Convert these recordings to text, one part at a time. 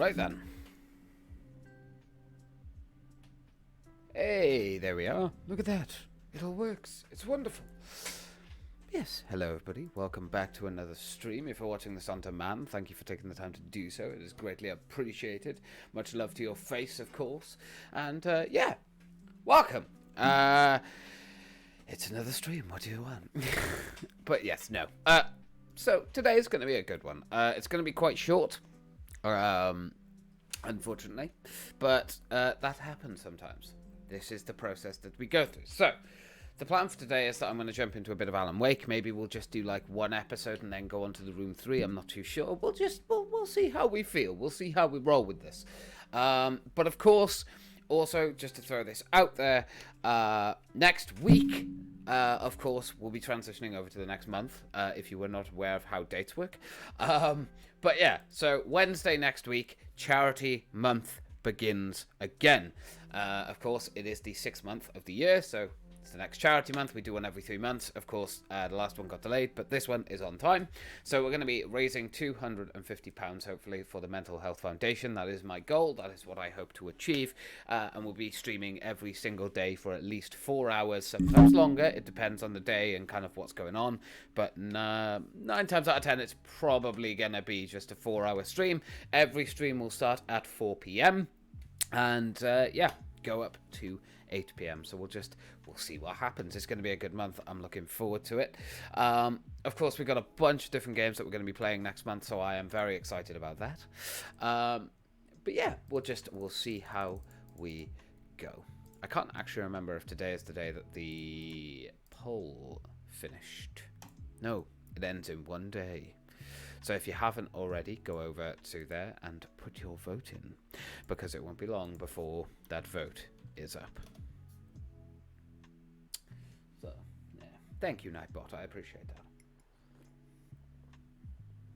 Right then. Hey, there we are. Look at that. It all works. It's wonderful. Yes, hello everybody. Welcome back to another stream. If you're watching this on demand, thank you for taking the time to do so. It is greatly appreciated. Much love to your face, of course. And, yeah, welcome. It's another stream. What do you want? But yes, no. So today is going to be a good one. It's going to be quite short. Unfortunately. But that happens sometimes. This is the process that we go through. So, the plan for today is that I'm going to jump into a bit of Alan Wake. Maybe we'll just do like one episode and then go on to the Room 3. I'm not too sure. We'll see how we feel. We'll see how we roll with this. But of course, also just to throw this out there, next week, of course, we'll be transitioning over to the next month, if you were not aware of how dates work. But yeah, so Wednesday next week, charity month begins again. Of course, it is the 6th month of the year, so it's the next charity month. We do one every 3 months. Of course, the last one got delayed, but this one is on time. So we're going to be raising £250, hopefully, for the Mental Health Foundation. That is my goal. That is what I hope to achieve. And we'll be streaming every single day for at least 4 hours, sometimes longer. It depends on the day and kind of what's going on. But 9 times out of 10, it's probably going to be just a 4-hour stream. Every stream will start at 4 p.m. And yeah, go up to 8 p.m. So we'll see what happens. It's going to be a good month. I'm looking forward to it. Of course, we've got a bunch of different games that we're going to be playing next month, so I am very excited about that. But yeah, we'll see how we go. I can't actually remember if today is the day that the poll finished. No, it ends in one day. So if you haven't already, go over to there and put your vote in, because it won't be long before that vote is up. So, yeah. Thank you, Nightbot. I appreciate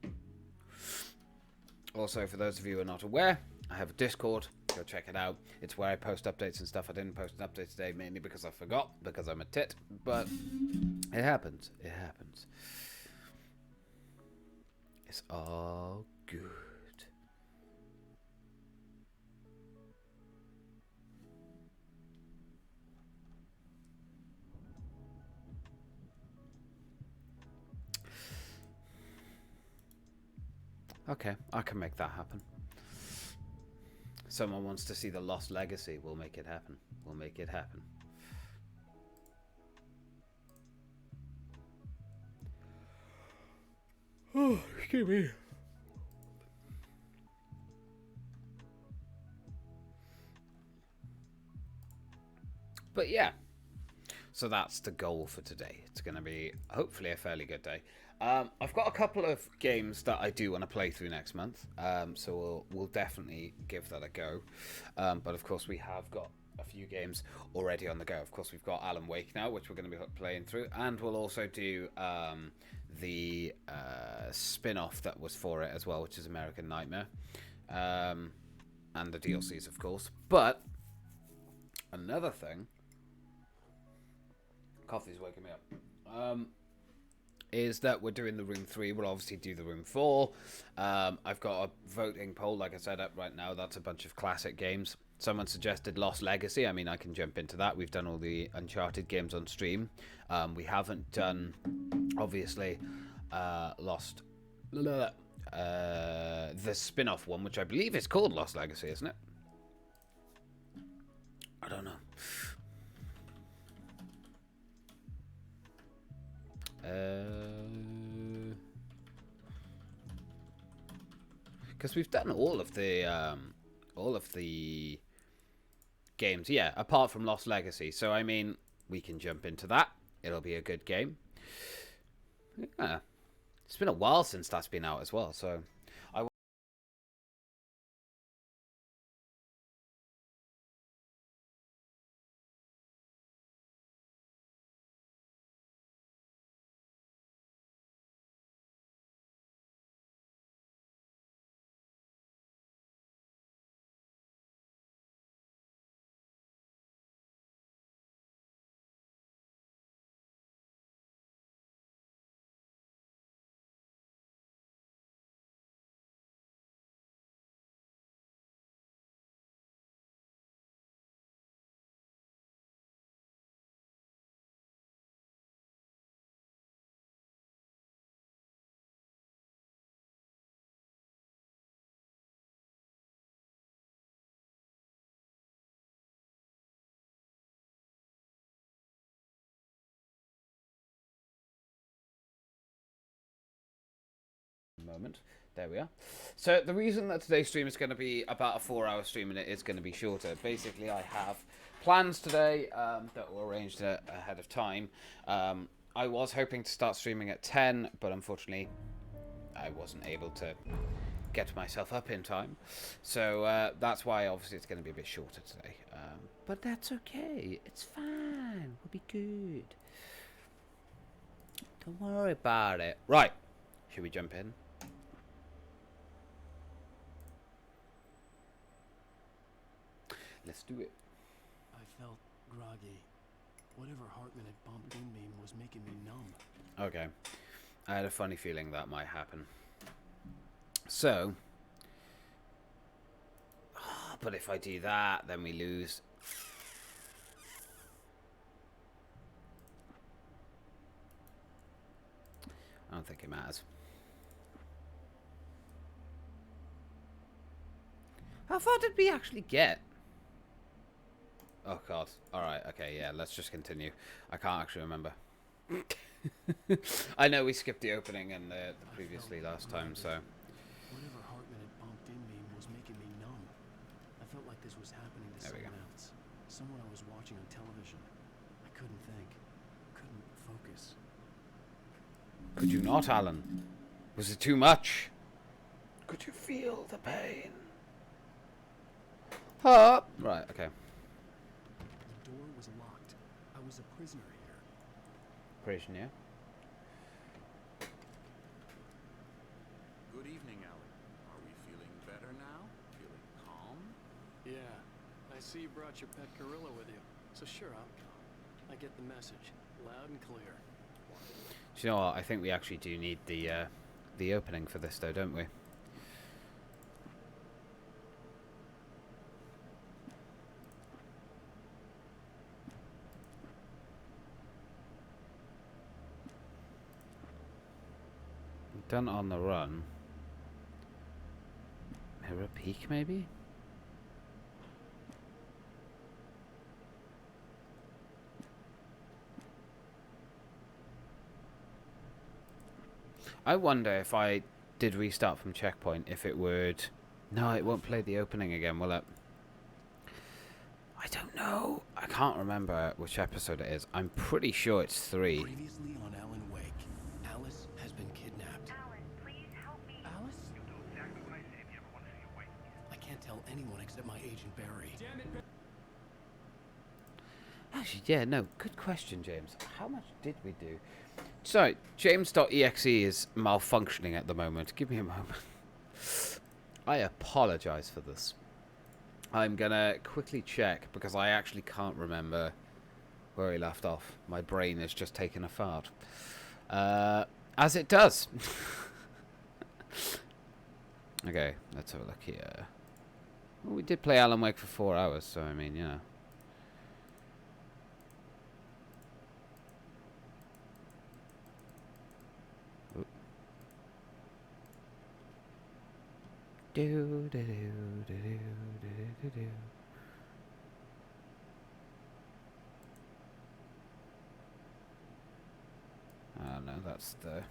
that. Also, for those of you who are not aware, I have a Discord. Go check it out. It's where I post updates and stuff. I didn't post an update today, mainly because I forgot, because I'm a tit. But it happens. It happens. It's all good. Okay, I can make that happen. Someone wants to see the Lost Legacy. We'll make it happen. We'll make it happen. Oh, excuse me. But yeah, so that's the goal for today. It's going to be hopefully a fairly good day. I've got a couple of games that I do want to play through next month, so we'll definitely give that a go. But of course, we have got a few games already on the go. Of course, we've got Alan Wake now, which we're going to be playing through, and we'll also do the spin-off that was for it as well, which is American Nightmare, and the DLCs, of course. But another thing, coffee's waking me up, is that we're doing the Room 3. We'll obviously do the Room 4. I've got a voting poll, like I said, up right now. That's a bunch of classic games. Someone suggested Lost Legacy. I mean, I can jump into that. We've done all the Uncharted games on stream. We haven't done, obviously, Lost... the spin-off one, which I believe is called Lost Legacy, isn't it? I don't know. Because we've done all of the games, yeah, apart from Lost Legacy. So I mean, we can jump into that. It'll be a good game. Yeah, it's been a while since that's been out as well. So moment. There we are. So the reason that today's stream is going to be about a 4-hour stream and it is going to be shorter. Basically, I have plans today that were arranged ahead of time. I was hoping to start streaming at 10, but unfortunately, I wasn't able to get myself up in time. So that's why, obviously, it's going to be a bit shorter today. But that's okay. It's fine. We'll be good. Don't worry about it. Right. Should we jump in? Let's do it. I felt groggy. Whatever Hartman had bumped in me was making me numb. Okay. I had a funny feeling that might happen. So. But if I do that, then we lose. I don't think it matters. How far did we actually get? Oh god. Alright, okay, yeah, let's just continue. I can't actually remember. I know we skipped the opening and the previously last time, so. Whatever Hartman had bumped in me was making me numb. I felt like this was happening to someone else. Someone I was watching on television. I couldn't think. Couldn't focus. Could you not, Alan? Was it too much? Could you feel the pain? Huh? Right, okay. The door was locked. I was a prisoner here. Prisoner? Good evening, Alan. Are we feeling better now? Feeling calm? Yeah. I see you brought your pet gorilla with you. So sure, I'll come. I get the message. Loud and clear. Do you know what? I think we actually do need the opening for this, though, don't we? Done on the run. Mirror Peak, maybe? I wonder if I did restart from checkpoint, if it would... No, it won't play the opening again, will it? I don't know. I can't remember which episode it is. I'm pretty sure it's 3. Previously on Alan Wake, Alice has been kidnapped. Alan, please help me. Alice? You do exactly what I say if you ever want to see a Wake. I can't tell anyone except my agent Barry. Damn it, Actually, yeah, no. Good question, James. How much did we do? Sorry, James.exe is malfunctioning at the moment. Give me a moment. I apologize for this. I'm gonna quickly check because I actually can't remember where he left off. My brain is just taking a fart. As it does. Okay, let's have a look here. Well, we did play Alan Wake for 4 hours, so I mean, you know. Do do do do do do do. Oh no, that's the.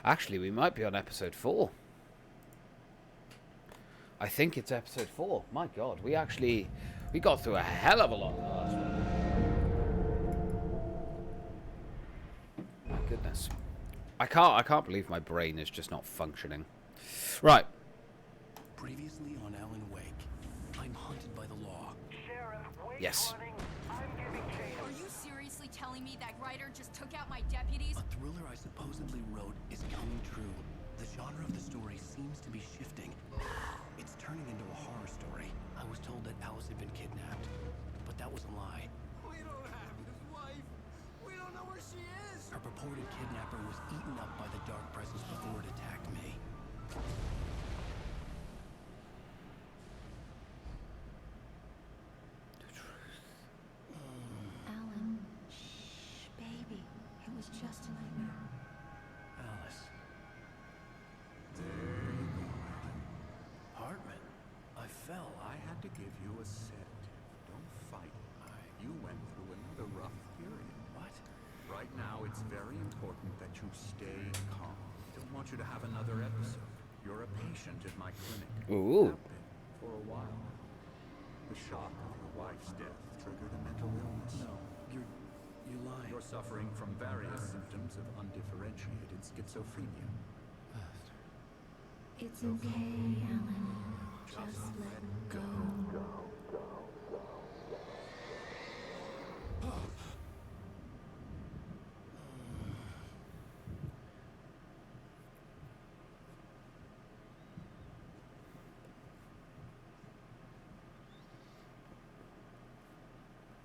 Actually, we might be on episode 4. I think it's episode 4. My God, we got through a hell of a lot in the last one. Goodness. I can't believe my brain is just not functioning. Right. Previously on Alan Wake, I'm hunted by the law. Sheriff, wait Yes. running. I'm giving chase. Are you seriously telling me that Ryder just took out my deputies? A thriller I supposedly wrote is coming true. The genre of the story seems to be shifting. It's turning into a horror story. I was told that Alice had been kidnapped, but that was a lie. We don't have his wife. We don't know where she is. Her purported kidnapper was eaten up by the dark presence before it attacked me. Alan, shh, baby. It was just a nightmare. Alice. I fell. I had to give you a sedative. Don't fight. You went through rough period. What? Right now, it's very important that you stay calm. Don't want you to have another episode. You're a patient at my clinic. Ooh. Have been for a while now. The shock of your wife's death triggered a mental illness. No, you're lying. You're suffering from various symptoms of undifferentiated schizophrenia. It's okay, Alan. Just let go.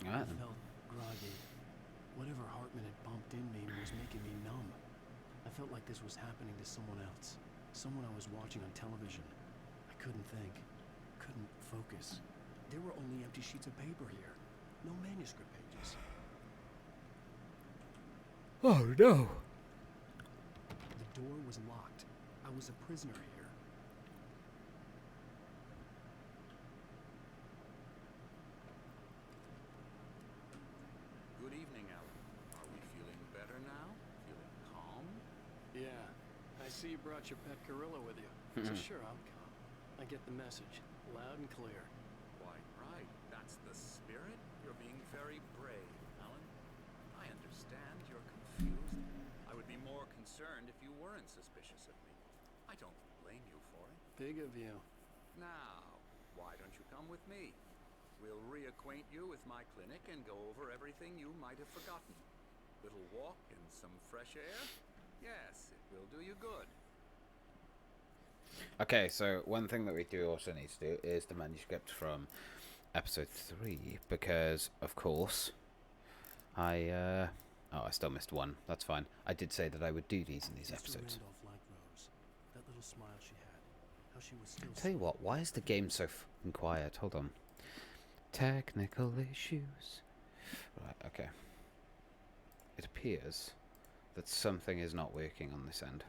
I felt groggy. Whatever Hartman had bumped in me was making me numb. I felt like this was happening to someone else. Someone I was watching on television. I couldn't think. Couldn't focus. There were only empty sheets of paper here. No manuscript pages. Oh no. The door was locked. I was a prisoner here. Good evening, Alan. Are we feeling better now? Feeling calm? Yeah. I see you brought your pet gorilla with you. So sure, I'm calm. I get the message. Loud and clear. Quite right. That's the spirit. You're being very brave, Alan. I understand you're confused. I would be more concerned if you weren't suspicious of me. I don't blame you for it. Big of you. Now, why don't you come with me? We'll reacquaint you with my clinic and go over everything you might have forgotten. Little walk and some fresh air? Yes, it will do you good. Okay, so one thing that we do also need to do is the manuscript from episode 3, because, of course, I still missed one. That's fine. I did say that I would do these in these Mr. episodes. Randolph liked Rose. That little smile she had. How she was still Tell you what, why is the game so fucking quiet? Hold on. Technical issues. Right, okay. It appears that something is not working on this end.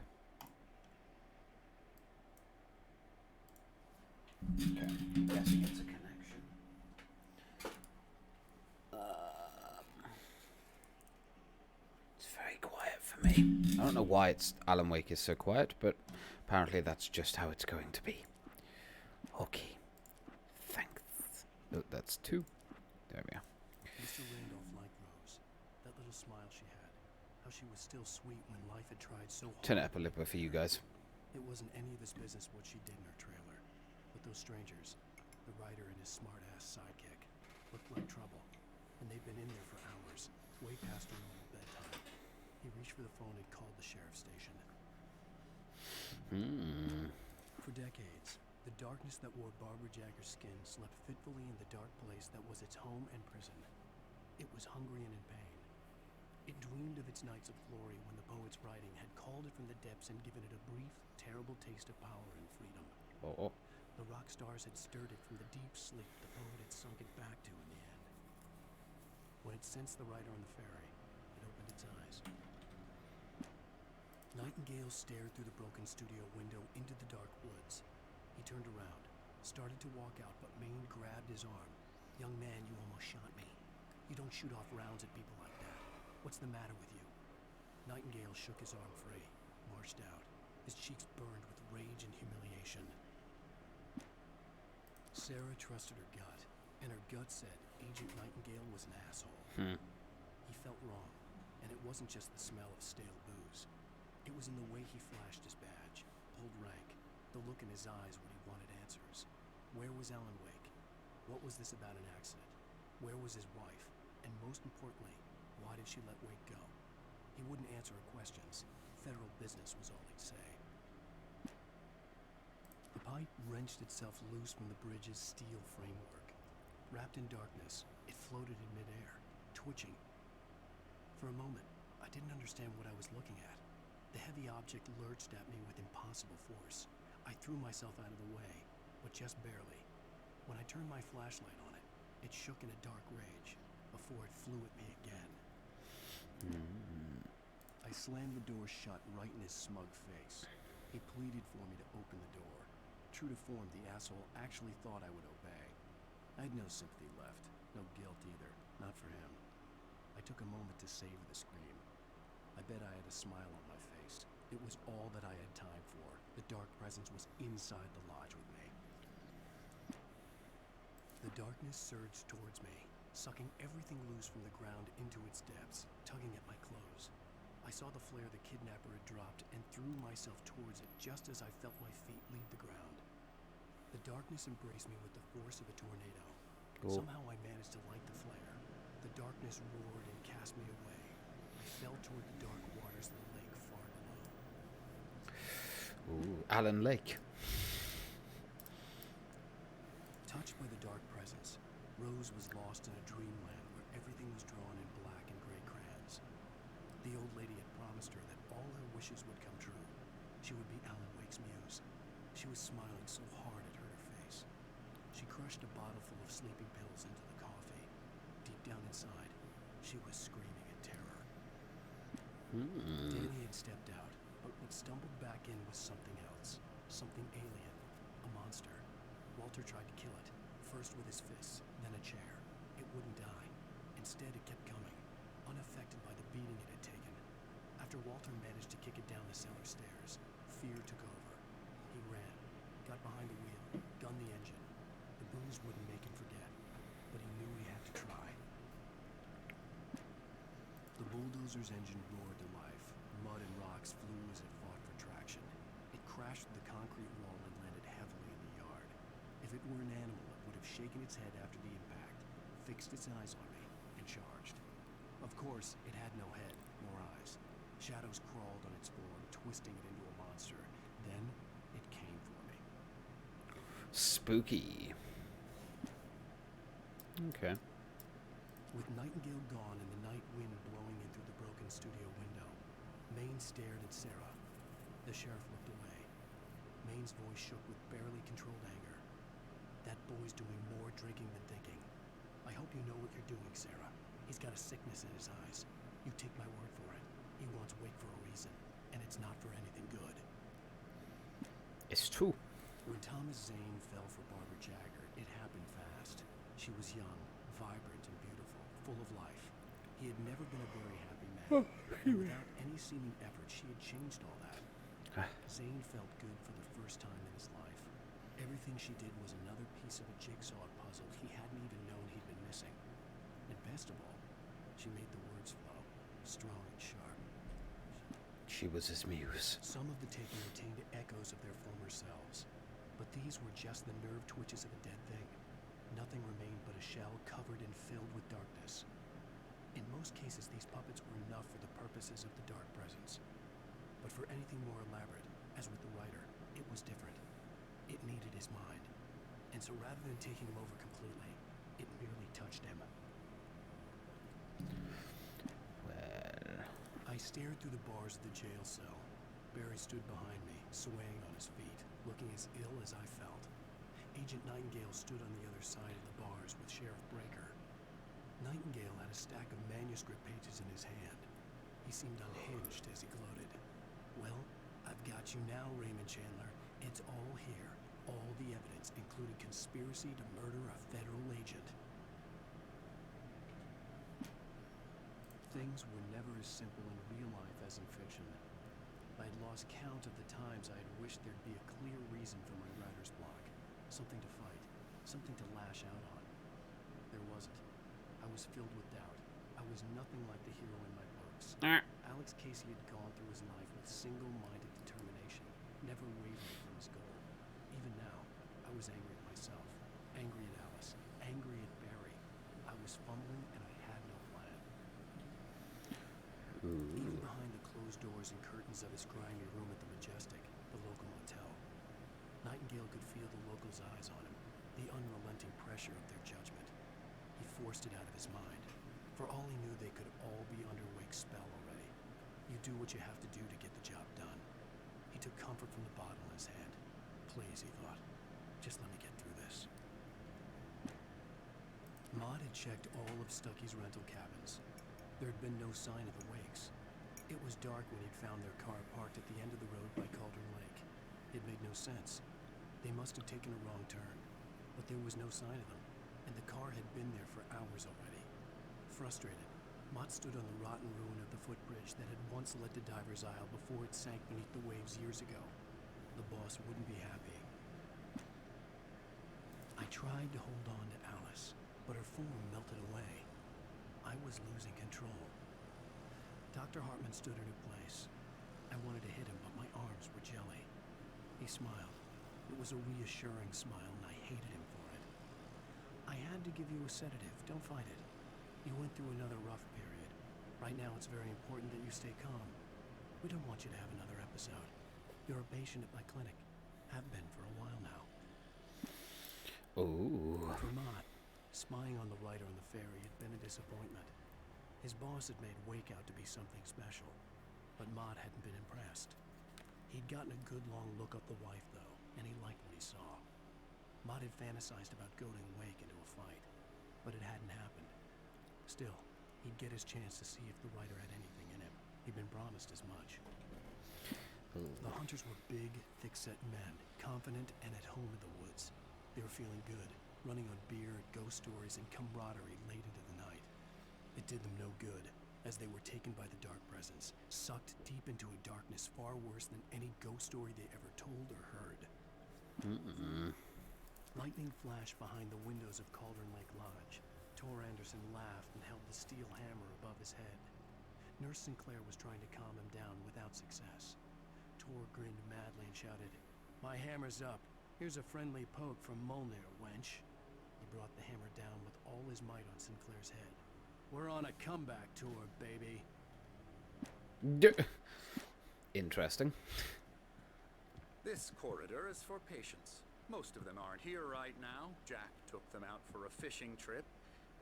Okay, I'm guessing it's a connection. It's very quiet for me. I don't know why Alan Wake is so quiet, but apparently that's just how it's going to be. Okay. Thanks. Oh, that's 2. There we are. Mr. Randolph liked Rose. That little smile she had. How she was still sweet when life had tried so hard. Turn it up a little bit for you guys. It wasn't any of his business what she did in her trailer. But those strangers, the writer and his smart-ass sidekick, looked like trouble. And they'd been in there for hours, way past her normal bedtime. He reached for the phone and called the sheriff's station. For decades, the darkness that wore Barbara Jagger's skin slept fitfully in the dark place that was its home and prison. It was hungry and in pain. It dreamed of its nights of glory when the poet's writing had called it from the depths and given it a brief, terrible taste of power and freedom. Oh. The rock stars had stirred it from the deep sleep the poet had sunk it back to in the end. When it sensed the writer on the ferry, it opened its eyes. Nightingale stared through the broken studio window into the dark woods. He turned around, started to walk out, but Maine grabbed his arm. "Young man, you almost shot me. You don't shoot off rounds at people like that. What's the matter with you?" Nightingale shook his arm free, marched out. His cheeks burned with rage and humiliation. Sarah trusted her gut, and her gut said Agent Nightingale was an asshole. He felt wrong, and it wasn't just the smell of stale booze. It was in the way he flashed his badge, pulled rank, the look in his eyes when he wanted answers. Where was Alan Wake? What was this about an accident? Where was his wife? And most importantly, why did she let Wake go? He wouldn't answer her questions. Federal business was all he'd say. The pipe wrenched itself loose from the bridge's steel framework. Wrapped in darkness, it floated in midair, twitching. For a moment, I didn't understand what I was looking at. The heavy object lurched at me with impossible force. I threw myself out of the way, but just barely. When I turned my flashlight on it, it shook in a dark rage before it flew at me again. I slammed the door shut right in his smug face. He pleaded for me to open the door. True to form, the asshole actually thought I would obey. I had no sympathy left, no guilt either, not for him. I I took a moment to savor the scream. I bet I had a smile on my face. It was all that I had time for. The dark presence was inside the lodge with me. The darkness surged towards me, sucking everything loose from the ground into its depths, tugging at my clothes. I saw the flare the kidnapper had dropped and threw myself towards it just as I felt my feet leave the ground. The darkness embraced me with the force of a tornado. Cool. Somehow I managed to light the flare. The darkness roared and cast me away. I fell toward the dark waters of the lake far below. Ooh, Alan Lake. Touched by the dark presence, Rose was lost in a dreamland where everything was drawn in black and gray crayons. The old lady had promised her that all her wishes would come true. She would be Alan Wake's muse. She was smiling so hard it hurt her face. She crushed a bottle full of sleeping pills into the coffee. Deep down inside, she was screaming in terror. Danny had stepped out, but what stumbled back in was something else. Something alien. A monster. Walter tried to kill it, first with his fists, then a chair. It wouldn't die. Instead, it kept coming, unaffected by the beating it had taken. After Walter managed to kick it down the cellar stairs, fear took over. He ran, got behind the wheel, gunned the engine. The booze wouldn't make him forget, but he knew he had to try. The bulldozer's engine roared to life. Mud and rocks flew as it fought for traction. It crashed through the concrete wall and landed heavily in the yard. If it were an animal, it would have shaken its head after the impact, fixed its eyes on me, and charged. Of course, it had no head, nor eyes. Shadows crawled on its form, twisting it into a monster. Then, it came for me. Spooky. Okay. With Nightingale gone and the night wind blowing in through the broken studio window, Maine stared at Sarah. The sheriff looked away. Maine's voice shook with barely controlled anger. That boy's doing more drinking than thinking. I hope you know what you're doing, Sarah. He's got a sickness in his eyes. You take my word for it. He wants Wake for a reason, and it's not for anything good. It's true. When Thomas Zane fell for Barbara Jagger, it happened fast. She was young, vibrant, and beautiful, full of life. He had never been a very happy man. And without any seeming effort, she had changed all that. Zane felt good for the first time in his life. Everything she did was another piece of a jigsaw puzzle he hadn't even known he'd been missing. And best of all, she made the words flow, strong and sharp. She was his muse. Some of the taken retained echoes of their former selves, but these were just the nerve twitches of a dead thing. Nothing remained but a shell covered and filled with darkness. In most cases, these puppets were enough for the purposes of the dark presence. But for anything more elaborate, as with the writer, it was different. It needed his mind. And so rather than taking him over completely, it merely touched him. Well, I stared through the bars of the jail cell. Barry stood behind me, swaying on his feet, looking as ill as I felt. Agent Nightingale stood on the other side of the bars with Sheriff Breaker. Nightingale had a stack of manuscript pages in his hand. He seemed unhinged as he gloated. Well, I've got you now, Raymond Chandler. It's all here. All the evidence, including conspiracy to murder a federal agent. Things were never as simple in real life as in fiction. I had lost count of the times I had wished there'd be a clear reason for my writer's block. Something to fight. Something to lash out on. There wasn't. I was filled with doubt. I was nothing like the hero in my books. Alex Casey had gone through his life with single-minded determination, never wavering from his goal. Even now, I was angry at myself, angry at Alice, angry at Barry. I was fumbling and I had no plan. Even behind the closed doors and curtains of his grimy room at the Majestic, the local motel, Nightingale could feel the locals' eyes on him, the unrelenting pressure of their judgment. He forced it out of his mind. For all he knew, they could all be under Wake's spell already. You do what you have to do to get the job done. He took comfort from the bottle in his hand. Please, he thought, just let me get through this. Maud had checked all of Stucky's rental cabins. There had been no sign of the Wakes. It was dark when he'd found their car parked at the end of the road by Cauldron Lake. It made no sense. They must have taken a wrong turn, but there was no sign of them, and the car had been there for hours already. Frustrated, Mott stood on the rotten ruin of the footbridge that had once led to Diver's Isle before it sank beneath the waves years ago. The boss wouldn't be happy. I tried to hold on to Alice, but her form melted away. I was losing control. Dr. Hartman stood in her place. I wanted to hit him, but my arms were jelly. He smiled. It was a reassuring smile, and I hated him for it. I had to give you a sedative. Don't fight it. You went through another rough period. Right now, it's very important that you stay calm. We don't want you to have another episode. You're a patient at my clinic. Have been for a while now. Ooh. For Mott, spying on the writer on the ferry had been a disappointment. His boss had made Wake out to be something special, but Mott hadn't been impressed. He'd gotten a good long look at the wife, though, and he liked what he saw. Mott had fantasized about goading Wake into a fight, but it hadn't happened. Still, he'd get his chance to see if the writer had anything in him. He'd been promised as much. The hunters were big, thick-set men, confident and at home in the woods. They were feeling good, running on beer, ghost stories, and camaraderie late into the night. It did them no good, as they were taken by the dark presence, sucked deep into a darkness far worse than any ghost story they ever told or heard. Lightning flashed behind the windows of Cauldron Lake Lodge. Tor Anderson laughed and held the steel hammer above his head. Nurse Sinclair was trying to calm him down without success. Tor grinned madly and shouted, "My hammer's up. Here's a friendly poke from Molnir, wench." He brought the hammer down with all his might on Sinclair's head. "We're on a comeback tour, baby." Interesting. This corridor is for patients. Most of them aren't here right now. Jack took them out for a fishing trip,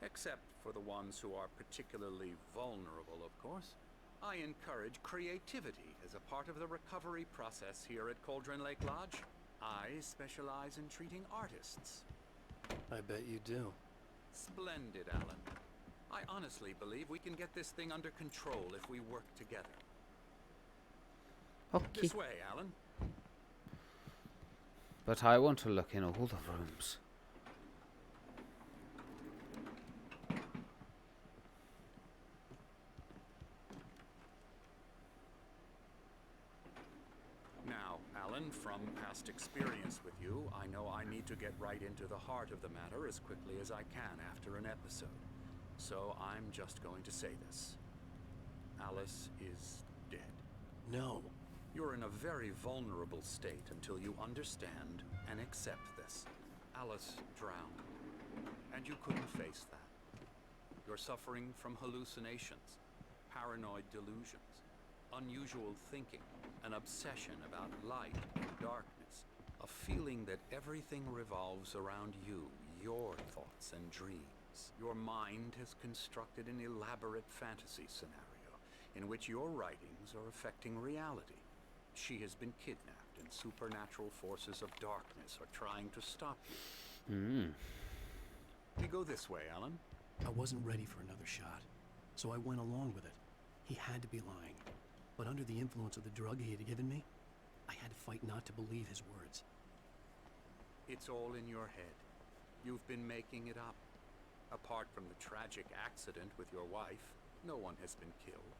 except for the ones who are particularly vulnerable, of course. I encourage creativity as a part of the recovery process here at Cauldron Lake Lodge. I specialize in treating artists. I bet you do. Splendid, Alan. I honestly believe we can get this thing under control if we work together. Okay. This way, Alan. But I want to look in all the rooms. Now, Alan, from past experience with you, I know I need to get right into the heart of the matter as quickly as I can after an episode. So I'm just going to say this. Alice is dead. No. You're in a very vulnerable state until you understand and accept this. Alice drowned, and you couldn't face that. You're suffering from hallucinations, paranoid delusions, unusual thinking, an obsession about light and darkness, a feeling that everything revolves around you, your thoughts and dreams. Your mind has constructed an elaborate fantasy scenario in which your writings are affecting reality. She has been kidnapped, and supernatural forces of darkness are trying to stop you. We go this way, Alan. I wasn't ready for another shot, so I went along with it. He had to be lying. But under the influence of the drug he had given me, I had to fight not to believe his words. It's all in your head. You've been making it up. Apart from the tragic accident with your wife, no one has been killed.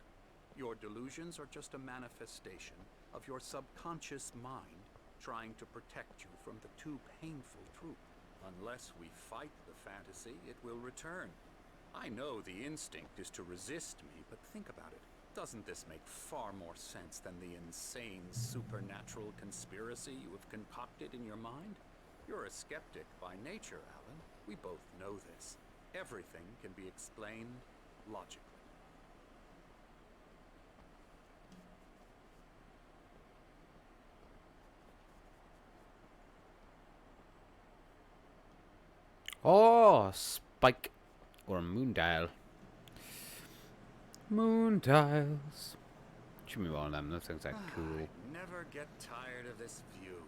Your delusions are just a manifestation of your subconscious mind trying to protect you from the too painful truth. Unless we fight the fantasy, it will return. I know the instinct is to resist me, but think about it. Doesn't this make far more sense than the insane supernatural conspiracy you have concocted in your mind? You're a skeptic by nature, Alan. We both know this. Everything can be explained logically. Oh, spike. Or a moondial. Moondials. Should be one of them. Those things are cool. I never get tired of this view.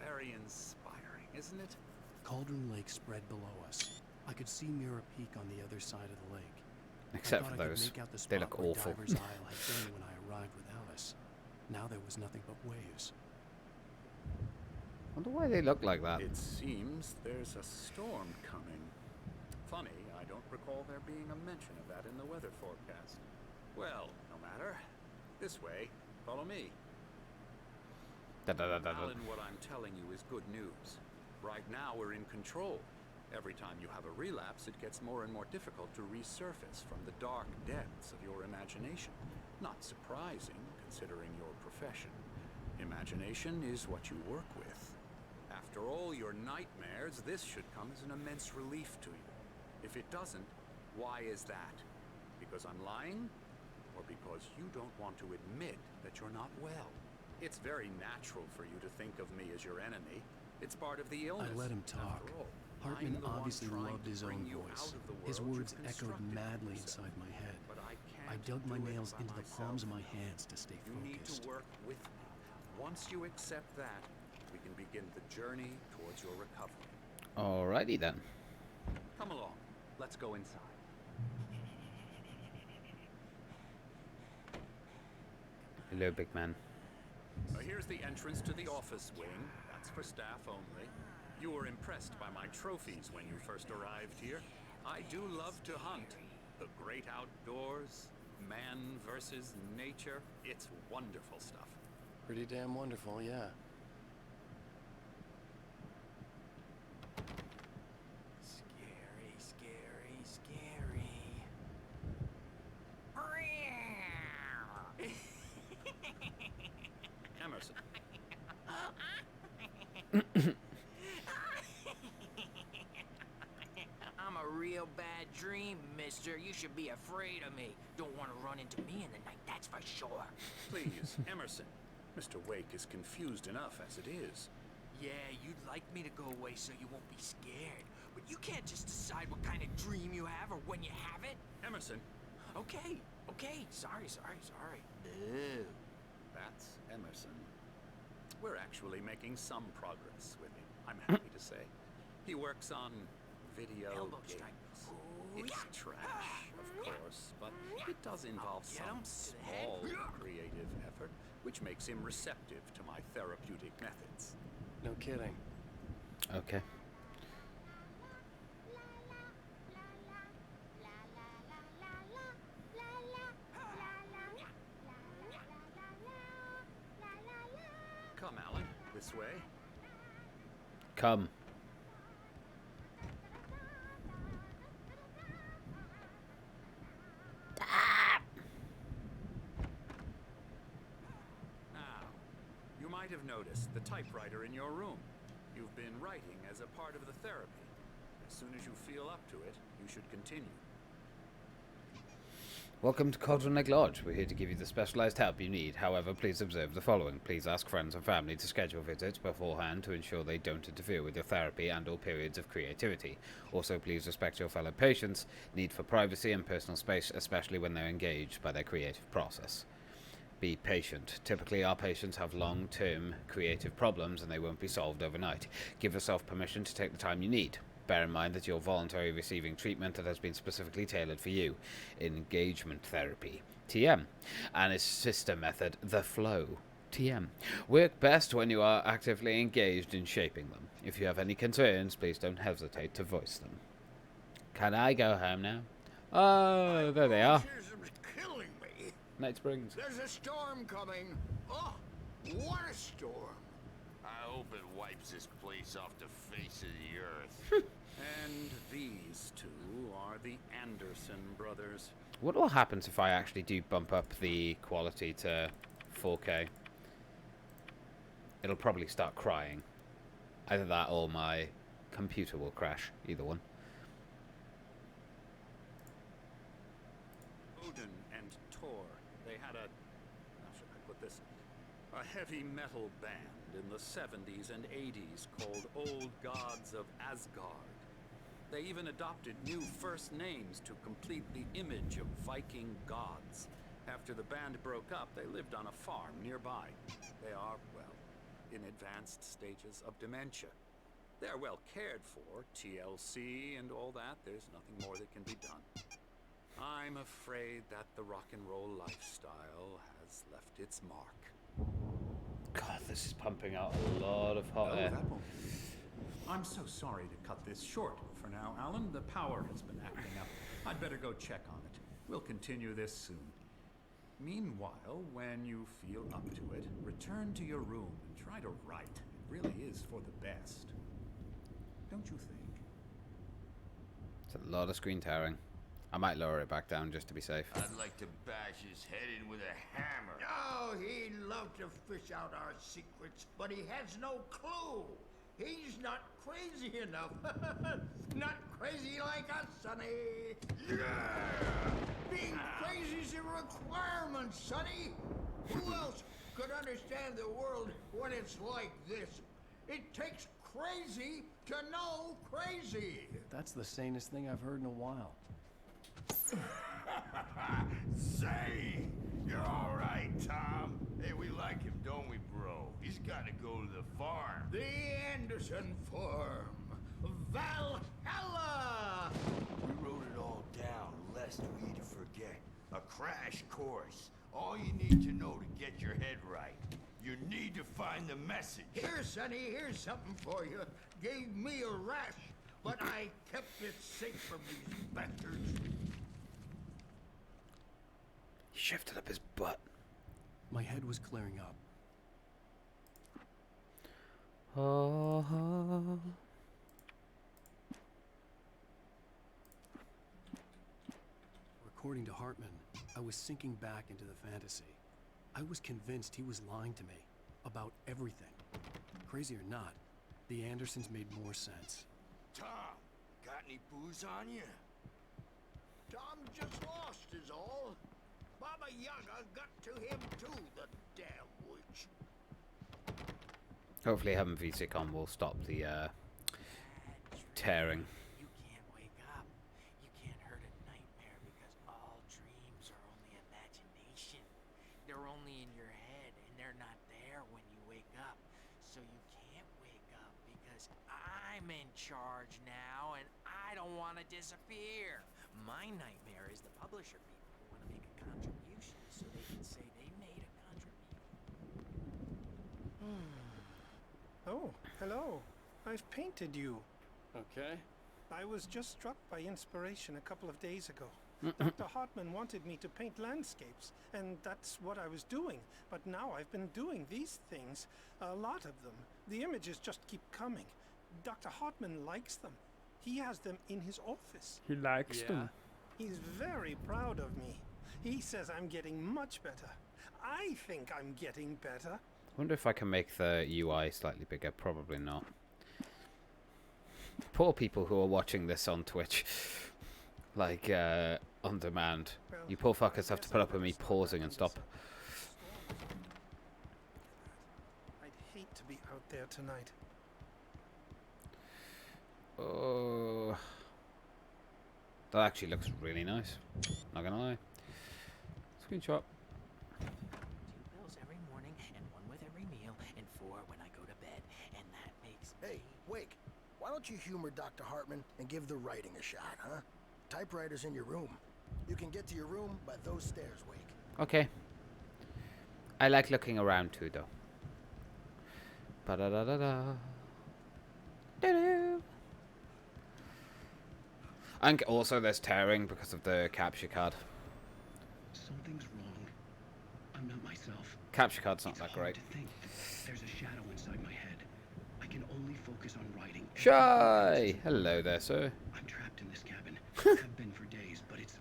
Very inspiring, isn't it? Cauldron Lake spread below us. I could see Mirror Peak on the other side of the lake. Except I for thought I could those. make out the They spot look where awful. Diver's Isle had been when I arrived with Alice. Now there was nothing but waves. Wonder why they look like that. It seems there's a storm coming. Funny, I don't recall there being a mention of that in the weather forecast. Well, no matter. This way. Follow me. Alan, what I'm telling you is good news. Right now we're in control. Every time you have a relapse, it gets more and more difficult to resurface from the dark depths of your imagination. Not surprising, considering your profession. Imagination is what you work with. After all your nightmares, this should come as an immense relief to you. If it doesn't, why is that? Because I'm lying? Or because you don't want to admit that you're not well? It's very natural for you to think of me as your enemy. It's part of the illness. I let him talk. After all, Hartman I'm the one obviously trying loved to his bring own you voice. out of the His world words you've echoed constructed madly for yourself. inside my head. But I I can't dug my do it nails by into the myself. palms of my hands to stay You need to focused. work with me. Once you accept that, we can begin the journey towards your recovery. Alrighty then. Come along. Let's go inside. Hello, big man. Here's the entrance to the office wing. That's for staff only. You were impressed by my trophies when you first arrived here. I do love to hunt. The great outdoors, man versus nature. It's wonderful stuff. Pretty damn wonderful, yeah. Scary, scary, scary. Emerson. I'm a real bad dream, mister. You should be afraid of me. Don't want to run into me in the night, that's for sure. Please, Emerson. Mr. Wake is confused enough as it is. Yeah, you'd like me to go away so you won't be scared. But you can't just decide what kind of dream you have or when you have it. Emerson, Okay, okay. Sorry. Ew. that's Emerson. We're actually making some progress with him, I'm happy to say. He works on video Elbow games. strike. It's trash, of course, but it does involve Get him some to the head. small creative effort, which makes him receptive to my therapeutic methods. No kidding. Okay. Come, Alan, this way. Come. Now, you might have noticed the typewriter in your room. You've been writing as a part of the therapy. As soon as you feel up to it, you should continue. Welcome to Cauldron Lake Lodge. We're here to give you the specialized help you need. However, please observe the following. Please ask friends and family to schedule visits beforehand to ensure they don't interfere with your therapy and or periods of creativity. Also, please respect your fellow patients' need for privacy and personal space, especially when they're engaged by their creative process. Be patient. Typically, our patients have long-term creative problems and they won't be solved overnight. Give yourself permission to take the time you need. Bear in mind that you're voluntarily receiving treatment that has been specifically tailored for you. Engagement therapy, TM, and its sister method, the flow, TM, work best when you are actively engaged in shaping them. If you have any concerns, please don't hesitate to voice them. Can I go home now? Oh, there they are. Autism's killing me. Night Springs. There's a storm coming. Oh, what a storm. I hope it wipes this place off the face of the earth. And these two are the Anderson brothers. What will happen if I actually do bump up the quality to 4K? It'll probably start crying. Either that or my computer will crash. Either one. Odin and Thor. They had a, how should I put this? A heavy metal band in the 70s and 80s called Old Gods of Asgard. They even adopted new first names to complete the image of Viking gods. After the band broke up, they lived on a farm nearby. They are, well, in advanced stages of dementia. They're well cared for, TLC and all that. There's nothing more that can be done. I'm afraid that the rock and roll lifestyle has left its mark. God, this is pumping out a lot of hot air. I'm so sorry to cut this short for now, Alan. The power has been acting up. I'd better go check on it. We'll continue this soon. Meanwhile, when you feel up to it, return to your room and try to write. It really is for the best. Don't you think? It's a lot of screen tearing. I might lower it back down just to be safe. I'd like to bash his head in with a hammer. Oh, he'd love to fish out our secrets, but he has no clue. He's not crazy enough. Not crazy like us, Sonny. Yeah! Being crazy's a requirement, Sonny. Who else could understand the world when it's like this? It takes crazy to know crazy. That's the sanest thing I've heard in a while. Say, you're all right, Tom. Hey, we like him, don't we, bro? He's got to go to the farm. The Anderson Farm. Valhalla! We wrote it all down, lest we to forget. A crash course. All you need to know to get your head right. You need to find the message. Here, Sonny, here's something for you. Gave me a rash, but I kept it safe from these bastards. He shifted up his butt. My head was clearing up. Oh. According to Hartman, I was sinking back into the fantasy. I was convinced he was lying to me about everything. Crazy or not, the Andersons made more sense. Tom, got any booze on you? Tom just lost is all. Baba Yaga got to him too, the damn witch. Hopefully having VSIC on will stop the tearing. You can't wake up. You can't hurt a nightmare because all dreams are only imagination. They're only in your head and they're not there when you wake up. So you can't wake up because I'm in charge now and I don't want to disappear. My nightmare is the publisher people who want to make a contribution so they can say they made a contribution. Oh, hello. I've painted you. Okay. I was just struck by inspiration a couple of days ago. Dr. Hartman wanted me to paint landscapes, and that's what I was doing. But now I've been doing these things, a lot of them. The images just keep coming. Dr. Hartman likes them. He has them in his office. He likes them. He's very proud of me. He says I'm getting much better. I think I'm getting better. I wonder if I can make the UI slightly bigger. Probably not. Poor people who are watching this on Twitch, like on demand. Well, You poor fuckers have to put up with me pausing and stop. I'd hate to be out there tonight. Oh, that actually looks really nice. Not gonna lie. Screenshot. 2 pills every morning and 1 with every meal and 4 when I go to bed. And that makes Hey, Wake, why don't you humor Dr. Hartman and give the writing a shot, huh? Typewriter's in your room. You can get to your room by those stairs, Wake. Okay. I like looking around too, though. Ba-da-da-da-da. Do-do. And also there's tearing because of the capture card. Something's wrong. I'm not myself. Capture card's not It's that hard great. to think. There's a shadow inside my head. I can only focus on writing. Shy! Hello there, sir. I'm trapped in this cabin. Have been for days, but it's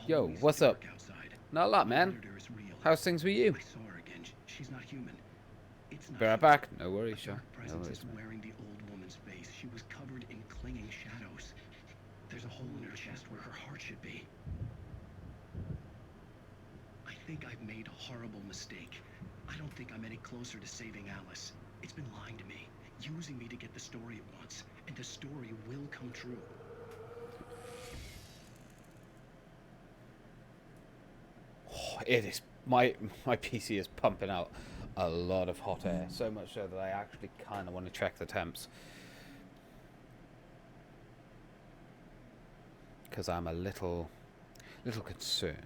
Yo, always what's up? dark outside. Not a lot, The man. monitor is real. How's things with you? I saw her again. She's not human. It's not Be right human. back. No worries, A sure. dark No presence worries, is man. wearing the old woman's face. She was covered in clinging shadows. There's a hole in her chest where her heart should be. I think I've made a horrible mistake. I don't think I'm any closer to saving Alice. It's been lying to me, using me to get the story it wants, and the story will come true. It is my PC is pumping out a lot of hot air, so much so that I actually kind of want to check the temps because I'm a little concerned.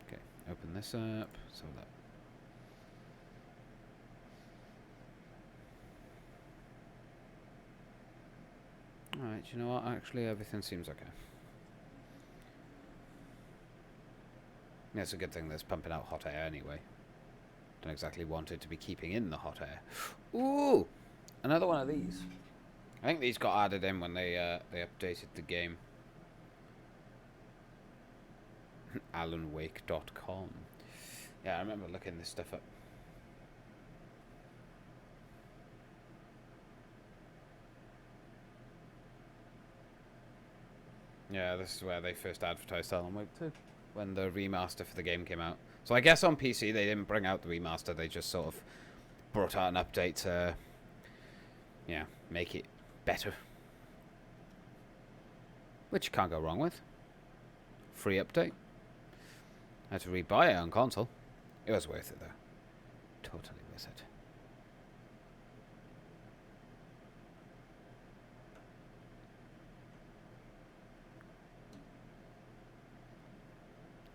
Okay, open this up. So that Alright, you know what? Actually, everything seems okay. Yeah, it's a good thing that's pumping out hot air anyway. Don't exactly want it to be keeping in the hot air. Ooh! Another one of these. I think these got added in when they updated the game. AlanWake.com. Yeah, I remember looking this stuff up. Yeah, this is where they first advertised Alan Wake 2, when the remaster for the game came out. So I guess on PC they didn't bring out the remaster, they just sort of brought out an update to, yeah, make it better. Which you can't go wrong with. Free update. I had to rebuy it on console. It was worth it though. Totally worth it.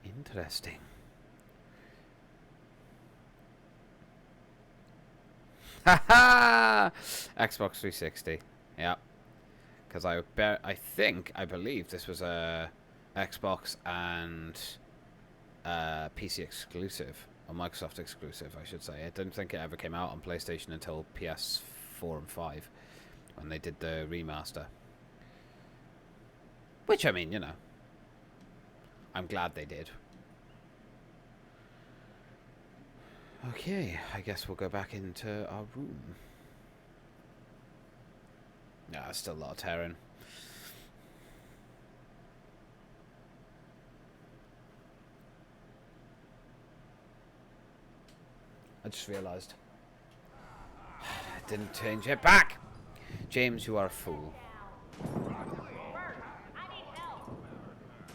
Interesting. Haha! Xbox 360. Yeah. Because I believe this was a Xbox and PC exclusive, or Microsoft exclusive, I should say. I didn't think it ever came out on PlayStation until PS4 and 5 when they did the remaster. Which, I mean, you know, I'm glad they did. Okay, I guess we'll go back into our room. Yeah, there's still a lot of tearing. I just realised. I didn't change it back! James, you are a fool.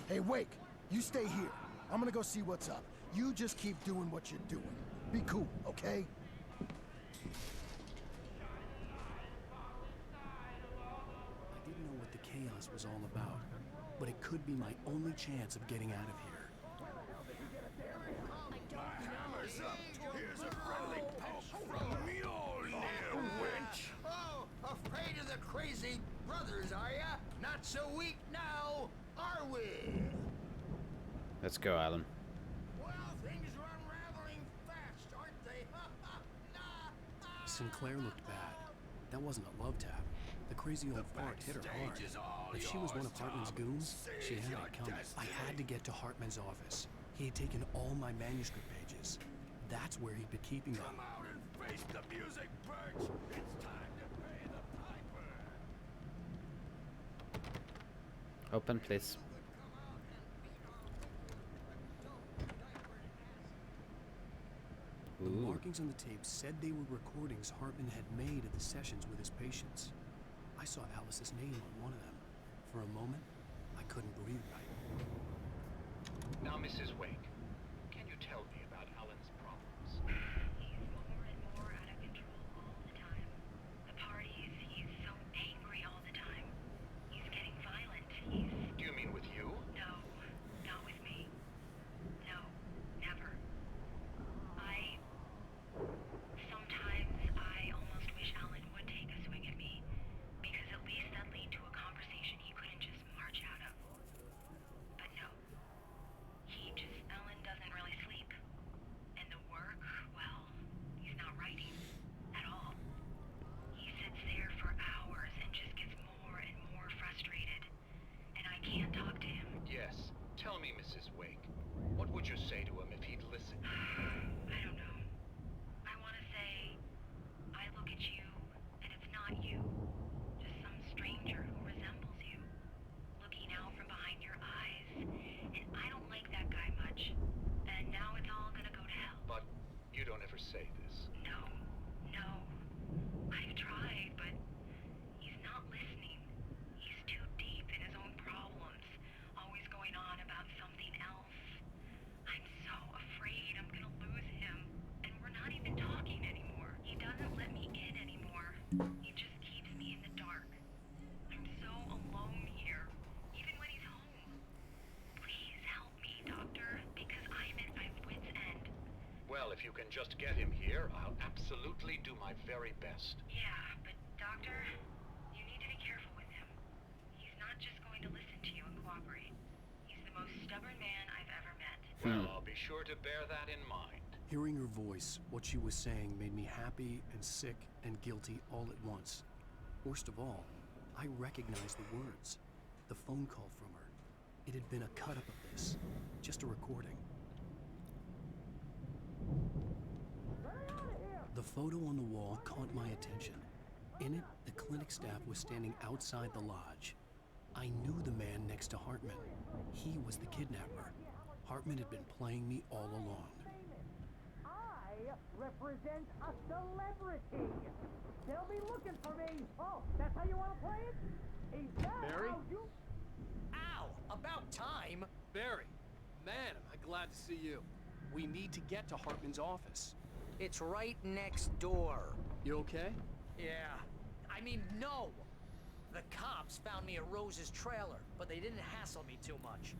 Hey, Wake, you stay here. I'm gonna go see what's up. You just keep doing what you're doing. Be cool, okay? I didn't know what the chaos was all about, but it could be my only chance of getting out of here. Hammers up! Here's a friendly poke from Mjolnir, wench! Oh, afraid of the crazy brothers, are ya? Not so weak now, are we? Let's go, Alan. Well, things are unraveling fast, aren't they? Sinclair looked bad. That wasn't a love tap. The crazy old fart hit her hard. If she was one of Hartman's goons, she had it coming. I had to get to Hartman's office. He had taken all my manuscript pages. That's where he'd been keeping them. Come out and face the music, Birch! It's time to pay the piper! Open, please. The markings on the tape said they were recordings Hartman had made at the sessions with his patients. I saw Alice's name on one of them. For a moment, I couldn't breathe right. Now, Mrs. Wake, can you tell me about Alan's problems? He's more and more out of control all the time. The parties, he's so angry all the time. He's getting violent. Do you mean with you? No, not with me. No, never. Sometimes I almost wish Alan would take a swing at me, because at least that'd lead to a conversation he couldn't just march out of. But no. Alan doesn't really sleep. And the work, well, he's not writing at all. He sits there for hours and just gets more and more frustrated. And I can't talk to him. Yes. Tell me, Mrs. Wake. What would you say to him if he'd listen? I don't know. I want to say, I look at you, and it's not you. Just some stranger who resembles you. Looking out from behind your eyes. And I don't like that guy much. And now it's all gonna go to hell. But you don't ever say this. No. I've tried, but he's not listening. He's too deep in his own problems. Always going on about something else. I'm so afraid I'm gonna lose him. And we're not even talking anymore. He doesn't let me in anymore. He just keeps me in the dark. I'm so alone here, even when he's home. Please help me, Doctor, because I'm at my wit's end. Well, if you can just get him here, I'll absolutely do my very best. Yeah, but Doctor, you need to be careful with him. cooperate. He's the most stubborn man I've ever met. Well, I'll be sure to bear that in mind. Hearing her voice, what she was saying made me happy and sick and guilty all at once. Worst of all, I recognized the words. The phone call from her. It had been a cut-up of this. Just a recording. The photo on the wall caught my attention. In it, the clinic staff was standing outside the lodge. I knew the man next to Hartman. He was the kidnapper. Hartman had been playing me all along. I represent a celebrity. They'll be looking for me. Oh, that's how you want to play it? Is that Barry? how you... Ow! About time! Barry, man, am I glad to see you. We need to get to Hartman's office. It's right next door. You okay? Yeah. I mean, no! The cops found me at Rose's trailer, but they didn't hassle me too much.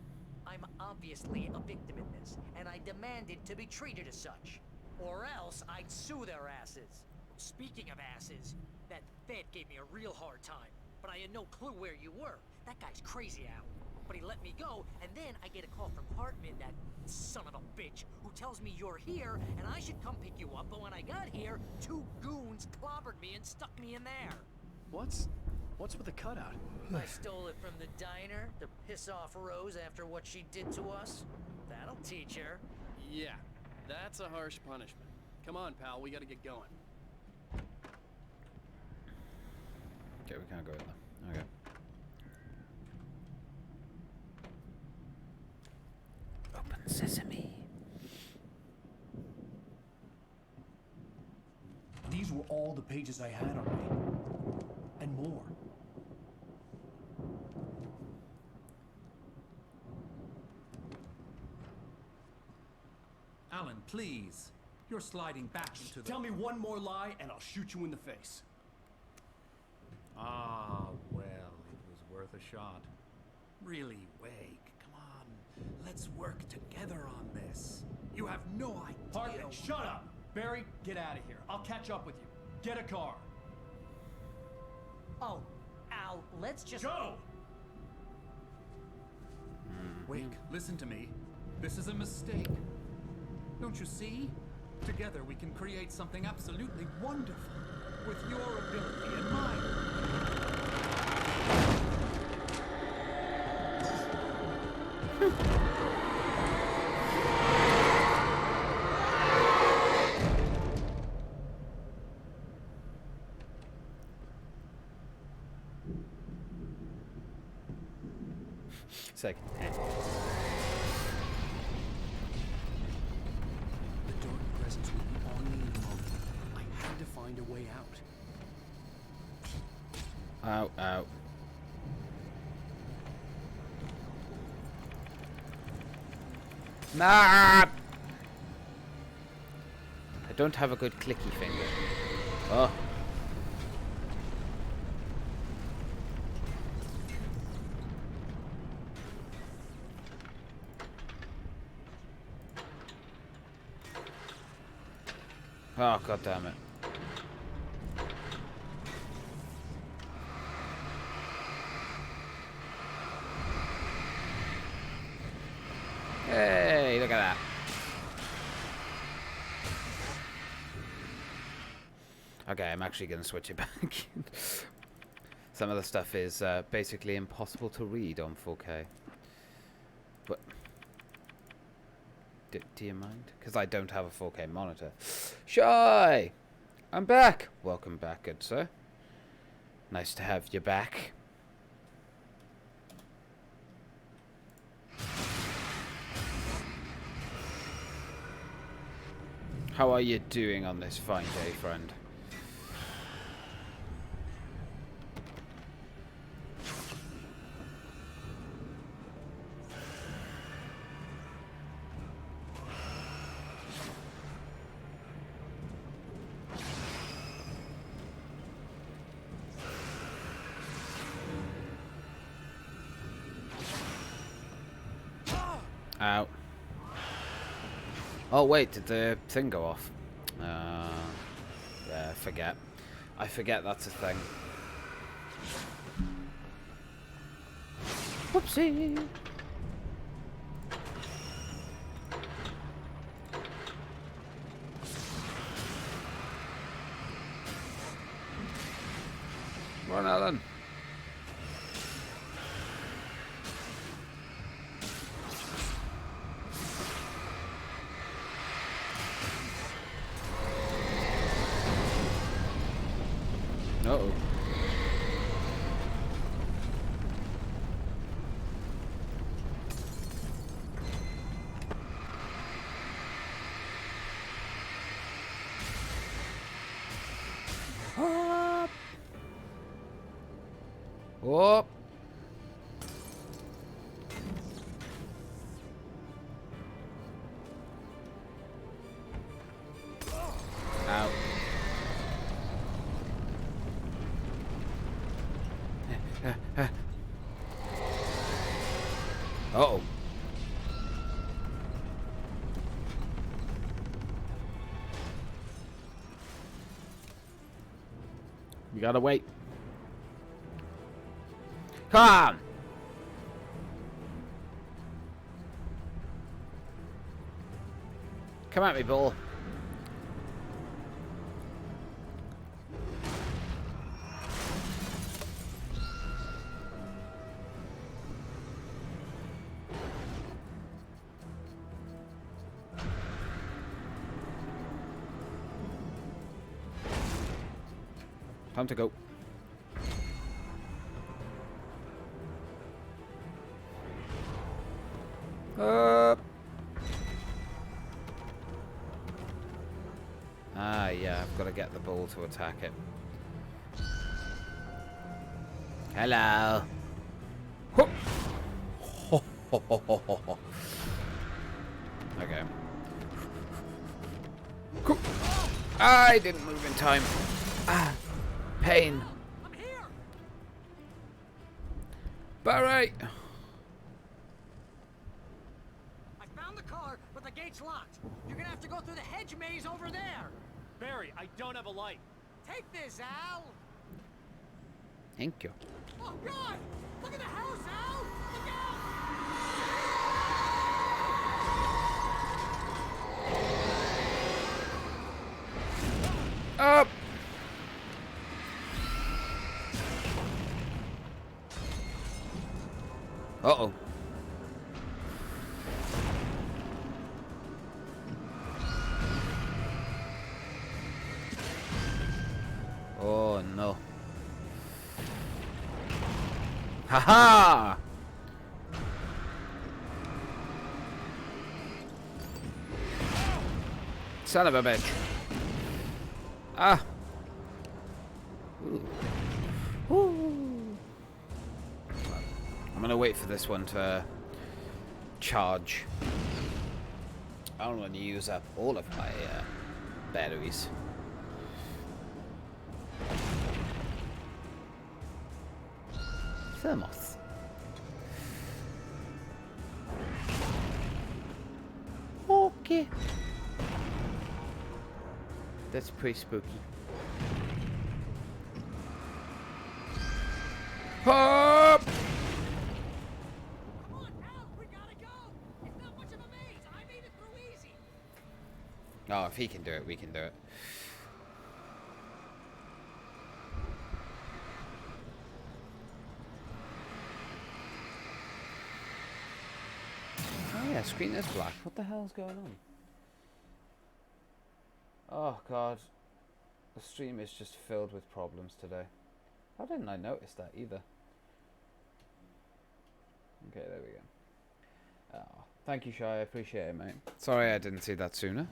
I'm obviously a victim in this, and I demanded to be treated as such. Or else I'd sue their asses. Speaking of asses, that Fed gave me a real hard time, but I had no clue where you were. That guy's crazy out. But he let me go, and then I get a call from Hartman, that son of a bitch, who tells me you're here, and I should come pick you up, but when I got here, 2 goons clobbered me and stuck me in there. What's with the cutout? I stole it from the diner to piss off Rose after what she did to us. That'll teach her. Yeah, that's a harsh punishment. Come on, pal, we gotta get going. Okay, we can't go in there. Okay. Open sesame. These were all the pages I had on me. And more. Alan, please. You're sliding back into the... Tell me one more lie and I'll shoot you in the face. Ah, well, it was worth a shot. Really, Wake, come on. Let's work together on this. You have no idea... Hartman, shut up! Barry, get out of here. I'll catch up with you. Get a car. Oh, Al, let's just... Go! Wake, listen to me. This is a mistake. Don't you see? Together we can create something absolutely wonderful. With your ability and mine. Second. The dark presence would be on me in a moment. I had to find a way out. Ow, ow. Nah! I don't have a good clicky finger. Oh. Oh, god damn it. Hey, look at that. Okay, I'm actually going to switch it back. Some of the stuff is basically impossible to read on 4K. But do you mind? Because I don't have a 4K monitor. Shy! I'm back! Welcome back, good sir. Nice to have you back. How are you doing on this fine day, friend? Ow. Oh wait, did the thing go off? Yeah, forget. I forget that's a thing. Whoopsie. Run, Alan. Uh-oh. Up. Up. Ow. Uh-oh. You gotta wait. Come on! Come at me, ball. Time to go. Ah, yeah, I've got to get the ball to attack it. Hello. Okay. I didn't move in time. Ah, pain. I'm here. Barry. I found the car, but the gate's locked. You're gonna have to go through the hedge maze over there. Barry, I don't have a light. Take this, Al. Thank you. Oh God! Look at the house, Al. Look out! Up. Uh-oh. Oh no. Haha! Son of a bitch. Ah. Ooh. Ooh. I'm gonna wait for this one to charge. I don't want to use up all of my batteries. Thermos. Okay. That's pretty spooky. Pop! Come on, Al. We gotta go. It's not much of a maze. I made it through easy. Oh, if he can do it, we can do it. Oh yeah, screen is black. What the hell's going on? Oh god. The stream is just filled with problems today. How didn't I notice that either? Okay, there we go. Oh, thank you, Shy. I appreciate it, mate. Sorry I didn't see that sooner.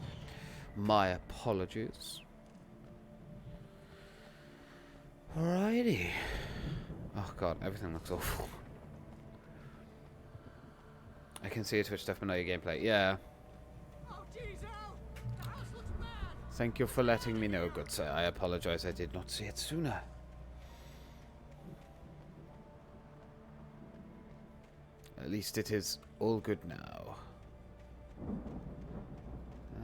My apologies. Alrighty. Oh god, everything looks awful. I can see your Twitch stuff but not your gameplay. Yeah. Oh, jeez, Al. The house looks bad. Thank you for letting me know, good sir. I apologize I did not see it sooner. At least it is all good now. I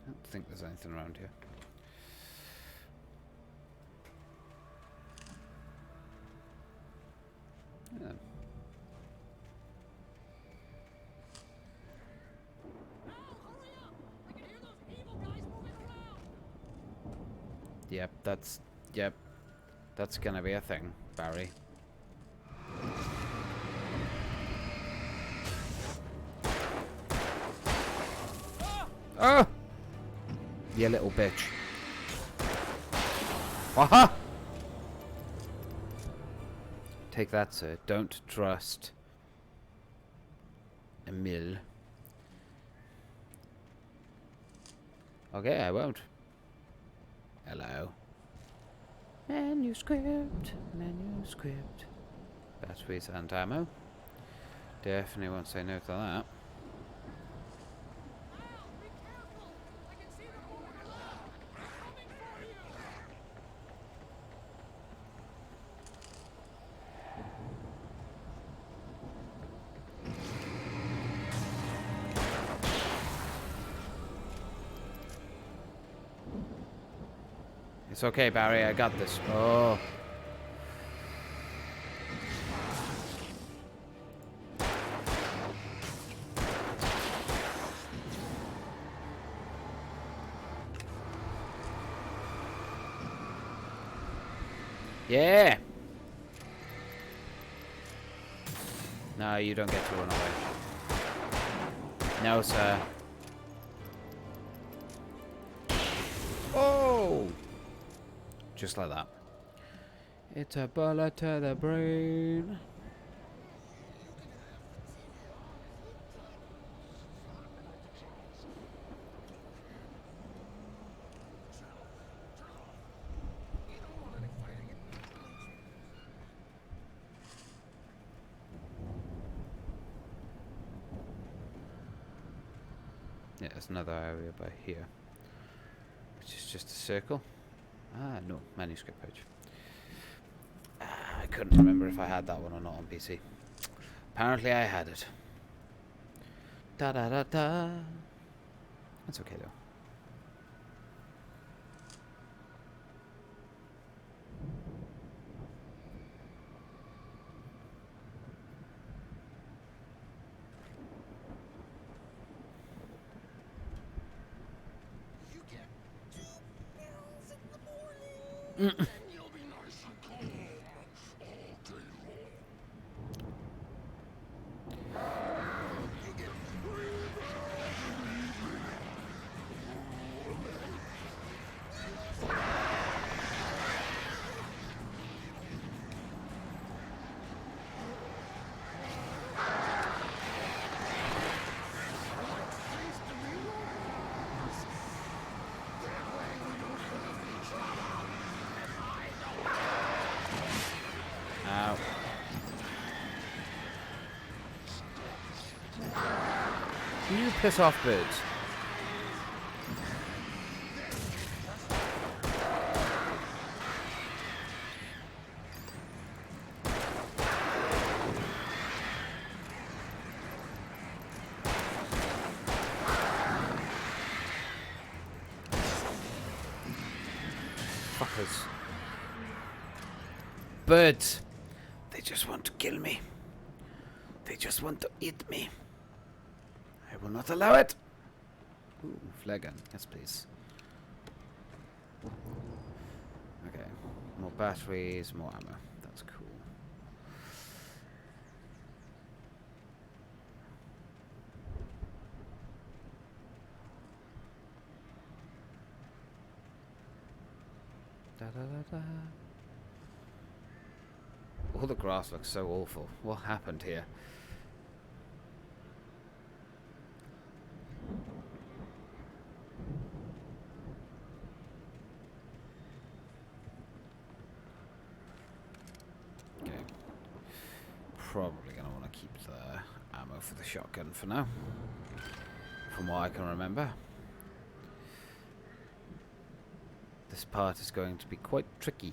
don't think there's anything around here. Yeah. Yep, that's gonna be a thing, Barry. Oh! You little bitch. Aha! Take that, sir. Don't trust Emil. Okay, I won't. Hello. Manuscript. Batteries and ammo. Definitely won't say no to that. It's okay, Barry. I got this. Oh. Yeah. No, you don't get to run away. No, sir. Oh! Just like that. It's a bullet to the brain. Yeah, there's another area by here, which is just a circle. Ah, no, manuscript page. I couldn't remember if I had that one or not on PC. Apparently I had it. Da da da da. That's okay though. Mm-mm. You piss off, birds. Fuckers. Birds. They just want to kill me. They just want to eat me. I will not allow it. Ooh, flare gun. Yes, please. Okay. More batteries, more ammo. That's cool. Da da da da. All the grass looks so awful. What happened here? Probably going to want to keep the ammo for the shotgun for now, from what I can remember. This part is going to be quite tricky.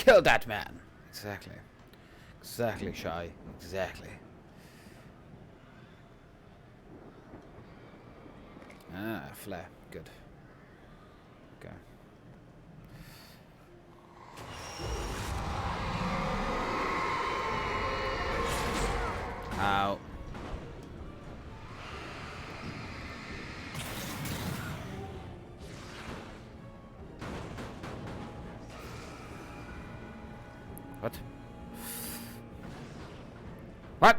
killed that man. Exactly. Exactly, Shy. Exactly. Ah, flare. Good. Okay. Ow. What? What?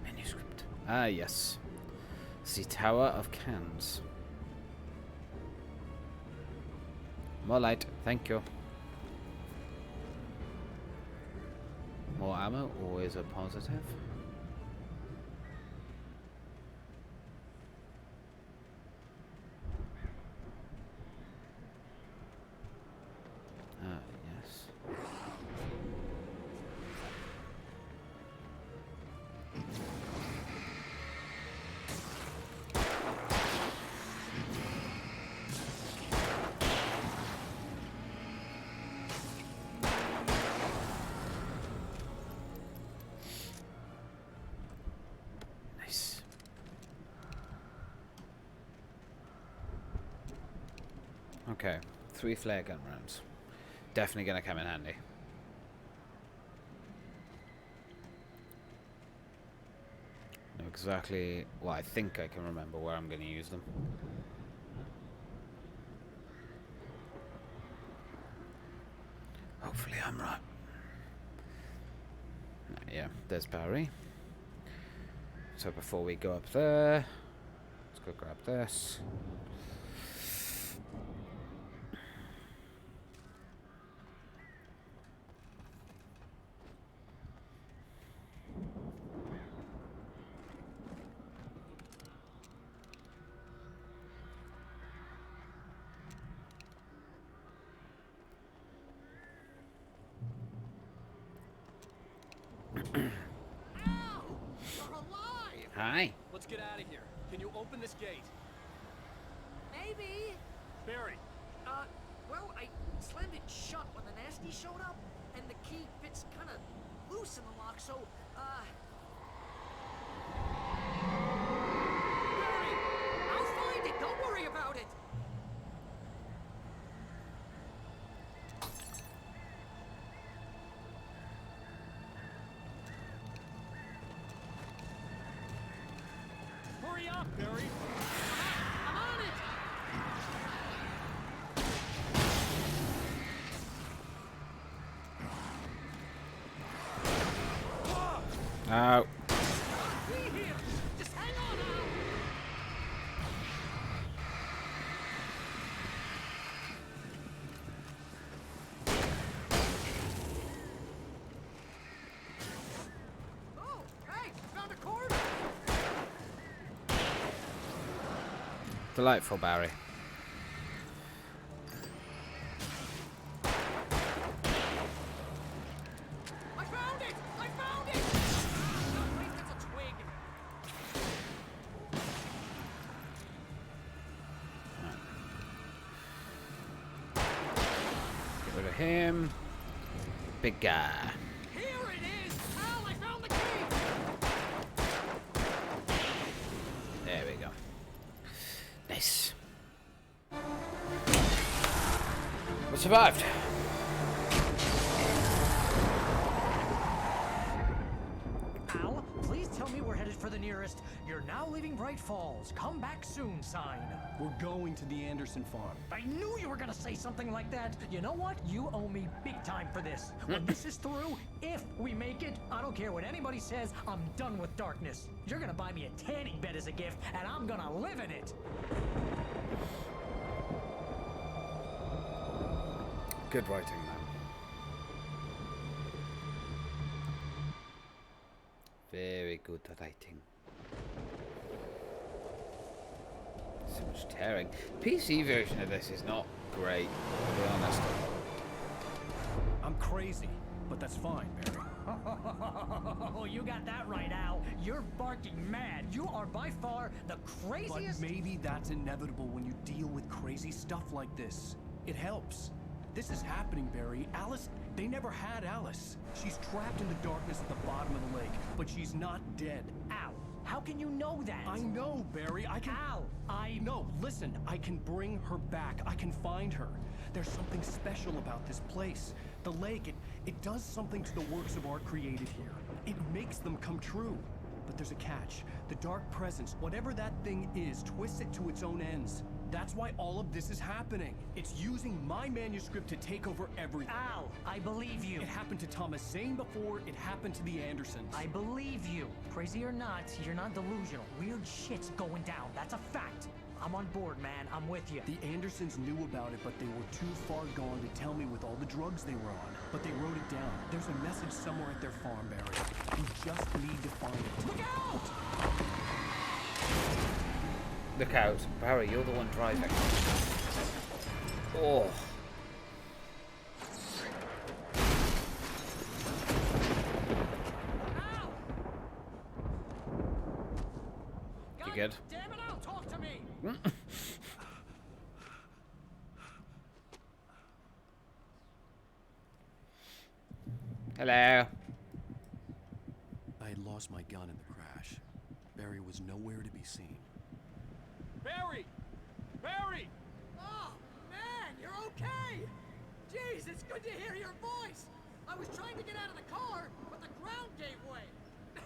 Manuscript. Ah, yes. The Tower of Cans. More light, thank you. More ammo, always a positive. Ah, yes. Nice. Okay, 3 flare gun rounds. Definitely gonna come in handy. Know exactly. Well, I think I can remember where I'm gonna use them. Hopefully, I'm right. Yeah, there's Barry. So before we go up there, let's go grab this. Hi. Let's get out of here. Can you open this gate? Maybe. Barry. Well, I slammed it shut when the nasty showed up, and the key fits kind of loose in the lock, so, Barry! I'll find it! Don't worry about it! Hurry up, Barry! I'm on it! Ow. Be here! Just hang on now! Oh, hey! Found a cord? Delightful, Barry. I found it! I found it! No, wait, that's a twig. Get rid of him. Big guy. Here it is! Al, I found the key! There we go. Nice. We survived. Al, please tell me we're headed for the nearest "You're now leaving Bright Falls. Come back soon" sign. We're going to the Anderson farm. I knew you were gonna say something like that. You know what? You owe me big time for this. When this is through, if we make it, I don't care what anybody says, I'm done with darkness. You're gonna buy me a tanning bed as a gift, and I'm gonna live in it. Good writing, man. Very good writing. So much tearing. PC version of this is not great, to be honest. I'm crazy, but that's fine, Barry. Oh, you got that right, Al. You're barking mad. You are by far the But craziest. maybe that's inevitable when you deal with crazy stuff like this. It helps. This is happening, Barry. Alice, they never had Alice. She's trapped in the darkness at the bottom of the lake, but she's not dead. Al, how can you know that? I know, Barry. I can... Al, No, listen. I can bring her back. I can find her. There's something special about this place. The lake, it does something to the works of art created here. It makes them come true. But there's a catch. The dark presence, whatever that thing is, twists it to its own ends. That's why all of this is happening. It's using my manuscript to take over everything. Al, I believe you. It happened to Thomas Zane before, it happened to the Andersons. I believe you. Crazy or not, you're not delusional. Weird shit's going down. That's a fact. I'm on board, man. I'm with you. The Andersons knew about it, but they were too far gone to tell me with all the drugs they were on. But they wrote it down. There's a message somewhere at their farm, Barry. You just need to find it. Look out! Look out. Barry, you're the one driving. Oh. You good? Damn it, Al, talk to me! Hello. I had lost my gun in the crash. Barry was nowhere to be seen. Barry! Barry! Oh, man, you're okay! Jeez, it's good to hear your voice! I was trying to get out of the car, but the ground gave way.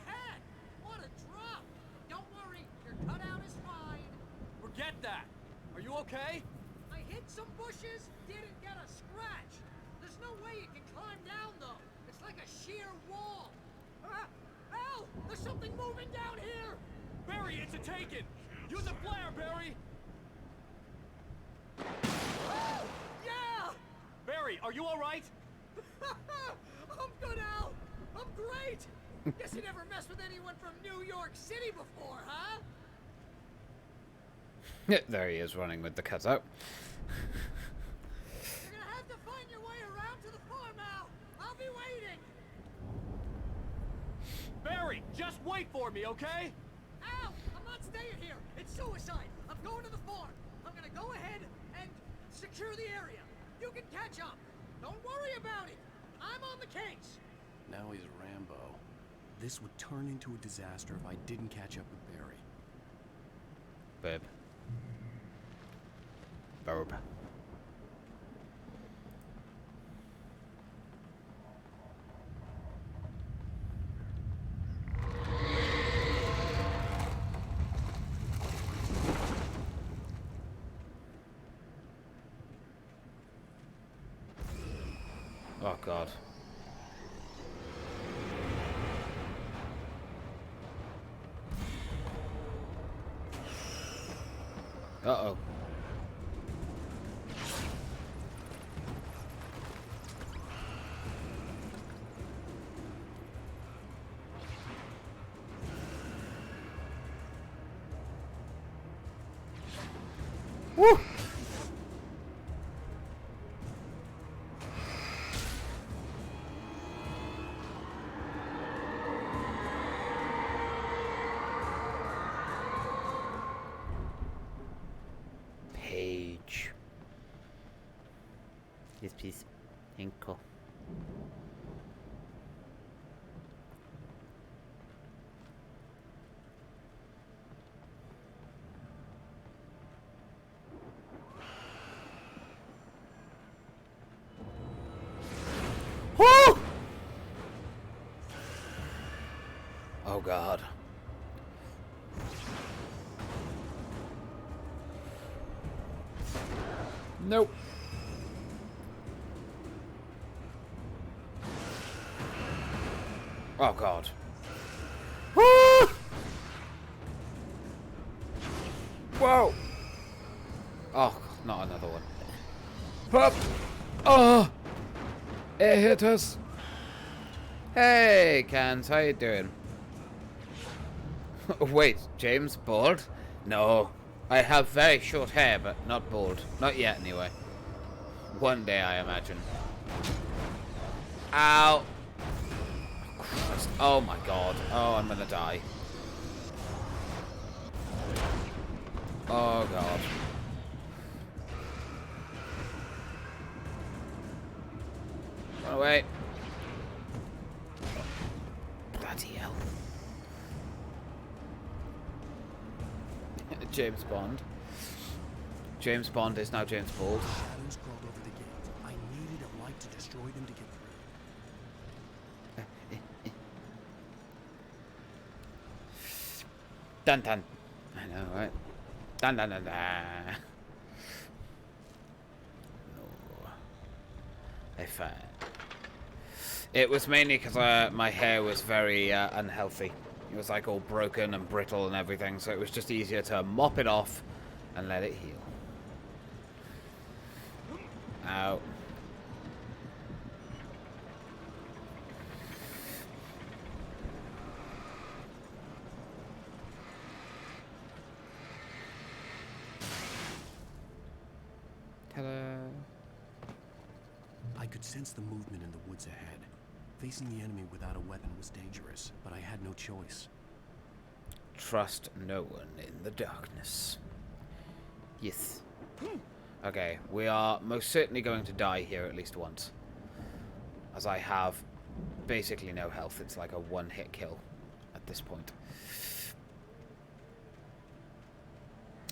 Man, what a drop! Don't worry, your cutout is fine. Forget that! Are you okay? I hit some bushes, didn't get a scratch. There's no way you can climb down, though. It's like a sheer wall. Al, there's something moving down here! Barry, it's a taken! Use a flare, Barry! Oh, yeah! Barry, are you alright? I'm good, Al! I'm great! Guess you never messed with anyone from New York City before, huh? There he is running with the cutout. You're gonna have to find your way around to the farm, Al! I'll be waiting! Barry, just wait for me, okay? Al! I'm not staying here! It's suicide! I'm going to the farm! I'm gonna go ahead and secure the area! You can catch up! Don't worry about it! I'm on the case! Now he's Rambo. This would turn into a disaster if I didn't catch up with Barry. Babe. Barb. Oh God. Uh-oh. Woo! Page. Yes, please. Inko. Woo! Oh God. Nope. Oh God. Woo! Whoa. Oh, not another one. Pop. Oh. It hit us. Hey, Cans, how you doing? Wait, James, bald? No. I have very short hair, but not bald. Not yet, anyway. One day, I imagine. Ow! Oh, Christ. Oh my God. Oh, I'm gonna die. Oh God. Run away. Bloody hell. James Bond. James Bond is now James Bond. Shadows crawled over the gate. I needed a light to destroy them to get through. Dun dun. I know, right? Dun dun dun dun. Oh. If it was mainly because my hair was very unhealthy. It was like all broken and brittle and everything, so it was just easier to mop it off and let it heal. Ow. Ta-da. I could sense the movement in the woods ahead. Facing the enemy without a weapon was dangerous, but I had no choice. Trust no one in the darkness. Yes. Okay, we are most certainly going to die here at least once. As I have basically no health. It's like a one-hit kill at this point.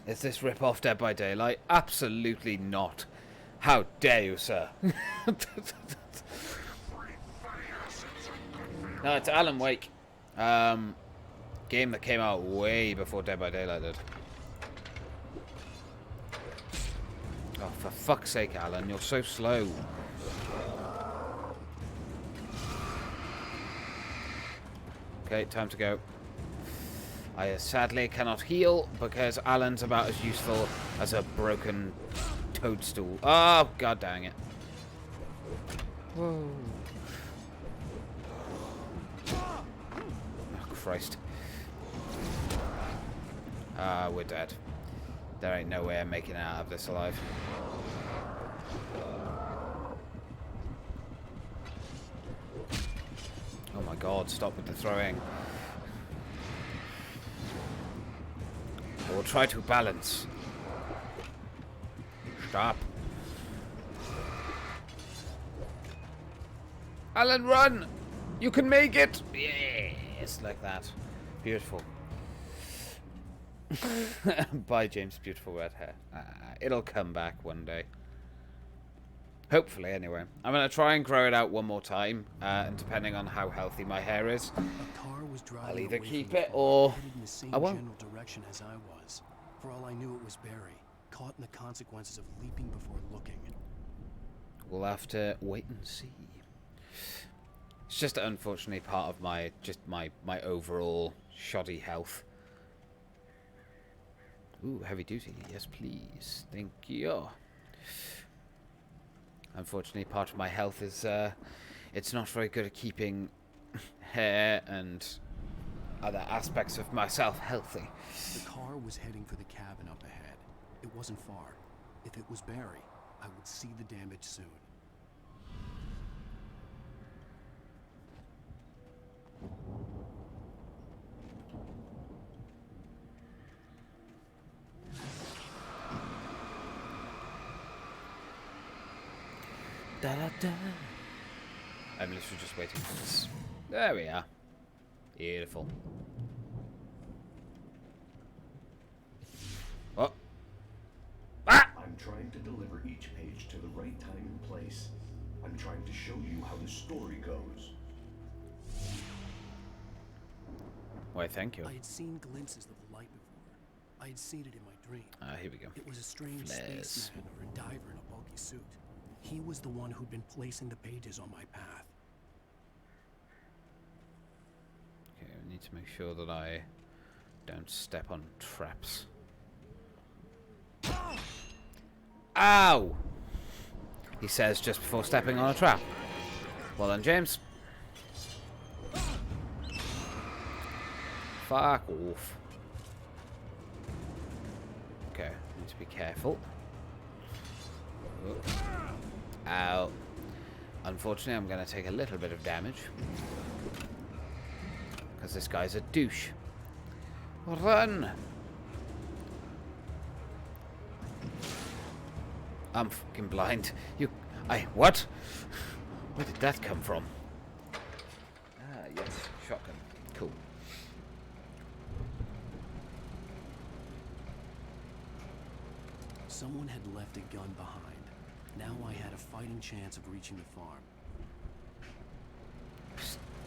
Is this rip-off Dead by Daylight? Absolutely not. How dare you, sir? No, it's Alan Wake. Game that came out way before Dead by Daylight did. Oh, for fuck's sake, Alan, you're so slow. Okay, time to go. I sadly cannot heal because Alan's about as useful as a broken toadstool. Oh, god dang it. Whoa. Oh, Christ. Ah, we're dead. There ain't no way I'm making it out of this alive. Oh my god, stop with the throwing. I will try to balance. Stop. Alan, run! You can make it! Yes, like that. Beautiful. Bye, James' beautiful red hair. It'll come back one day. Hopefully, anyway. I'm going to try and grow it out one more time, and depending on how healthy my hair is, I'll either keep it or I won't. General direction as I was. For all I knew, it was Barry, caught in the consequences of leaping before looking. We'll have to wait and see. It's just unfortunately part of my overall shoddy health. Ooh, heavy duty. Yes, please. Thank you. Unfortunately, part of my health is it's not very good at keeping hair and other aspects of myself healthy. The car was heading for the cabin up ahead. It wasn't far. If it was Barry, I would see the damage soon. Da, da, da. I'm literally just waiting for this. There we are. Beautiful. Oh. Ah! I'm trying to deliver each page to the right time and place. I'm trying to show you how the story goes. Why, thank you. I had seen glimpses of the light before. I had seen it in my dream. Ah, here we go. It was a strange Flares. spaceman or a diver in a bulky suit. He was the one who'd been placing the pages on my path. Okay, I need to make sure that I don't step on traps. Ow! He says just before stepping on a trap. Well done, James. Fuck off. Okay, need to be careful. Ow. Unfortunately, I'm going to take a little bit of damage. Because this guy's a douche. Run! I'm fucking blind. What? Where did that come from? Ah, yes, shotgun. Cool. Someone had left a gun behind. Now I had a fighting chance of reaching the farm.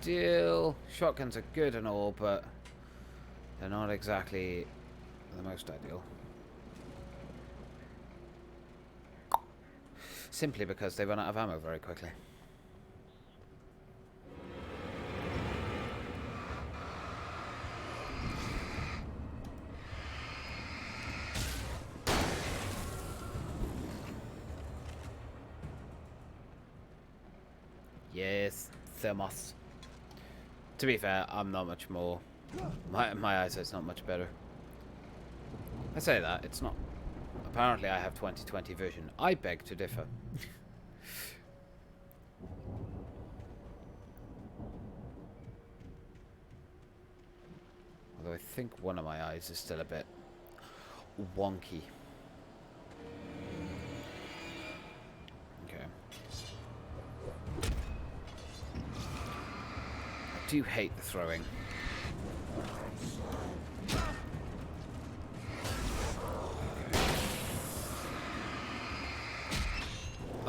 Still, shotguns are good and all, but they're not exactly the most ideal. Simply because they run out of ammo very quickly. Yes, thermos. To be fair, I'm not much more. My eyesight's not much better. I say that, it's not. Apparently I have 20/20 vision. I beg to differ. Although I think one of my eyes is still a bit wonky. Okay. I do hate the throwing.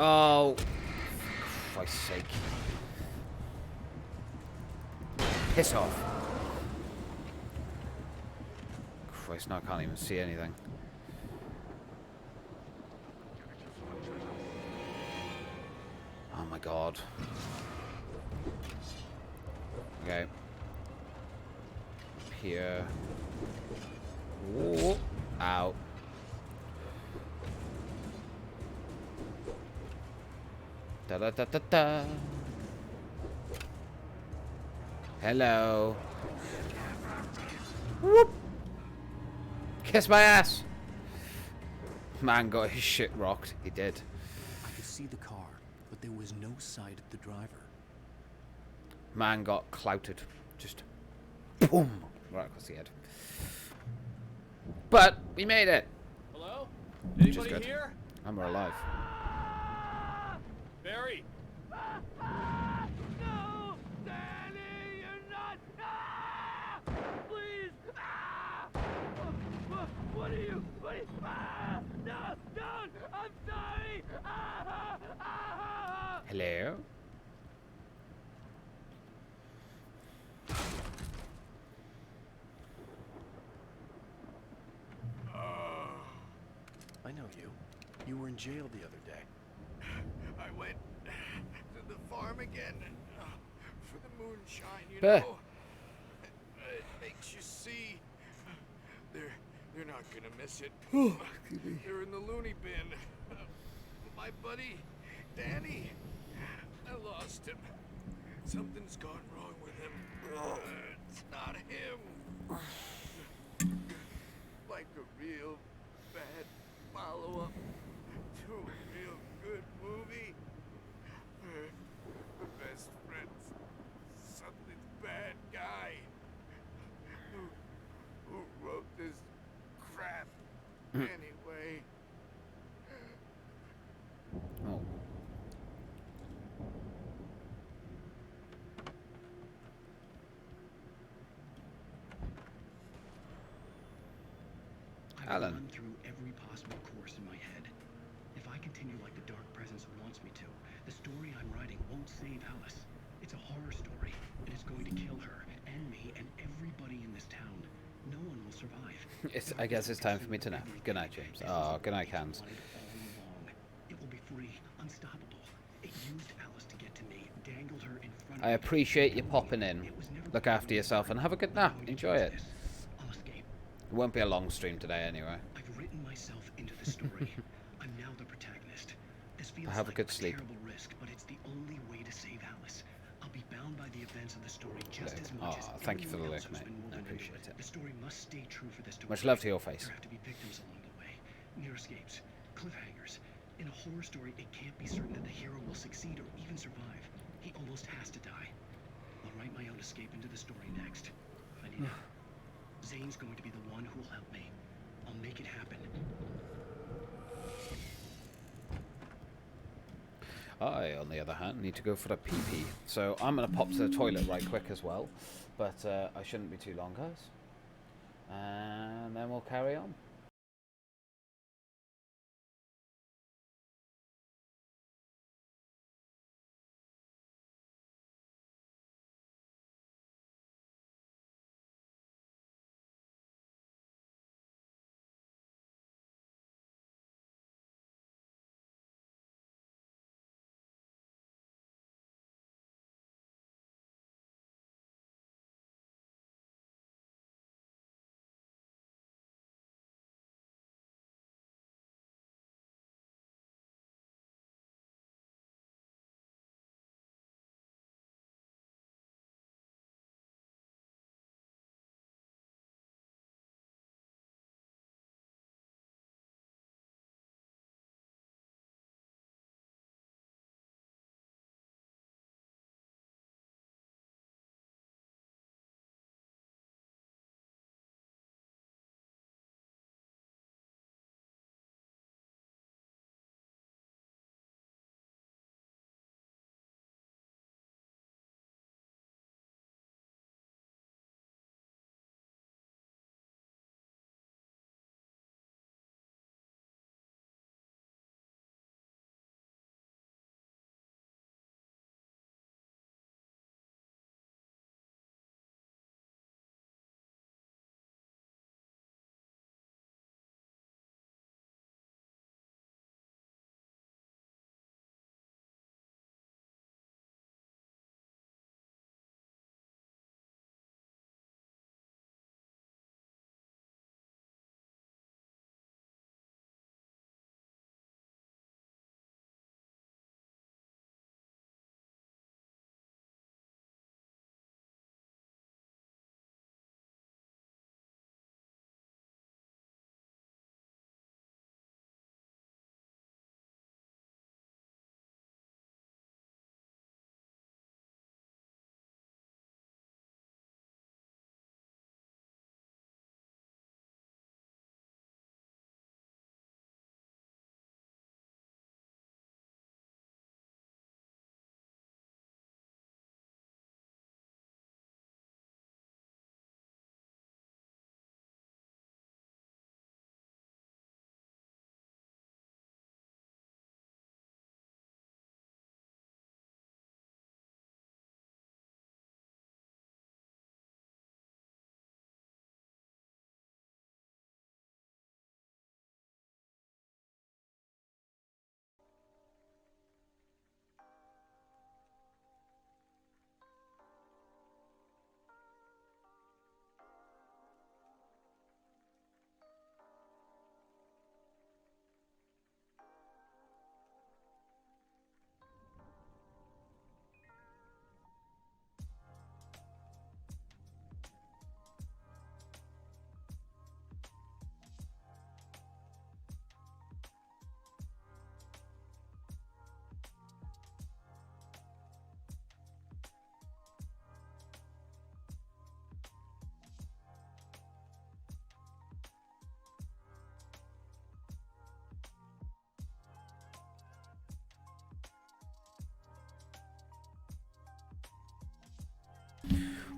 Oh, for Christ's sake. Piss off. Christ, now I can't even see anything. Oh my god. Okay. Up here. Whoa. Ow. Da da da da da. Hello. Whoop. Kiss my ass. Man got his shit rocked. He did. I could see the car, but there was no sight of the driver. Man got clouted. Just boom. Right across the head. But we made it. Hello? Which is Anybody good. here? And we're alive. Barry! No! Danny, you're not! Ah! Please! Ah! What are you? Ah! No! Don't! I'm sorry! Ah! Ah! Hello? I know you. You were in jail the other day. I went to the farm again for the moonshine, you Bah. know. It makes you see. They're not gonna miss it. They're in the loony bin. My buddy, Danny, I lost him. Something's gone wrong with him. It's not him. Like a real bad follow-up to a real good movie. The best friend's something bad guy who wrote this crap anyway. Oh. I've Alan. run through every possible course in my head. If I continue like the Dark Presence wants me to, the story I'm writing won't save Alice. It's a horror story, and it's going to kill her, and me, and everybody in this town. No one will survive. I guess it's time for me to nap. Good night, James. Oh, good night, Cans. It will be free, unstoppable. It used Alice to get to me, dangled her in front of I me. appreciate you popping in. Look after yourself and have a good nap. Enjoy it. It won't be a long stream today anyway. I've written myself into the story. I'm now the protagonist. This feels Have a like good sleep. terrible risk, but it's the only way to save Alice. I'll be bound by the events of the story just as much as Thank you for the everyone else look, who's mate. been I woven into appreciate it. The story must stay true for this to Much work. love to your face. There have to be victims along the way, near escapes, cliffhangers. In a horror story, it can't be certain that the hero will succeed or even survive. He almost has to die. I'll write my own escape into the story next. I need help. Zane's going to be the one who'll help me. I'll make it happen. I, on the other hand, need to go for a pee-pee. So I'm going to pop to the toilet right quick as well. But I shouldn't be too long, guys. And then we'll carry on.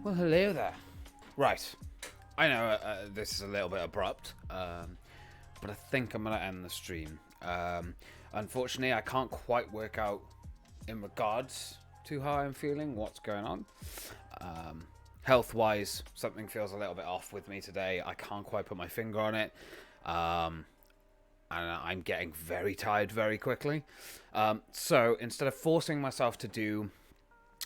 Well, hello there. Right. I know this is a little bit abrupt, but I think I'm going to end the stream. Unfortunately, I can't quite work out in regards to how I'm feeling, what's going on. Health-wise, something feels a little bit off with me today. I can't quite put my finger on it. And I'm getting very tired very quickly. So instead of forcing myself to do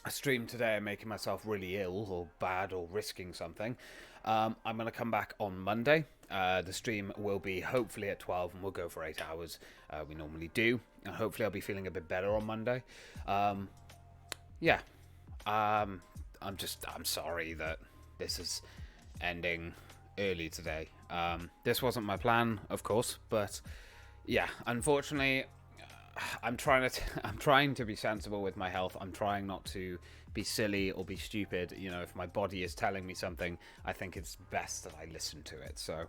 a stream today and making myself really ill or bad or risking something, I'm going to come back on Monday. The stream will be hopefully at 12 and we'll go for 8 hours. We normally do. And hopefully I'll be feeling a bit better on Monday. Yeah. I'm sorry that this is ending early today. This wasn't my plan, of course, but yeah, unfortunately, I'm trying to be sensible with my health. I'm trying not to be silly or be stupid. You know, if my body is telling me something, I think it's best that I listen to it. So,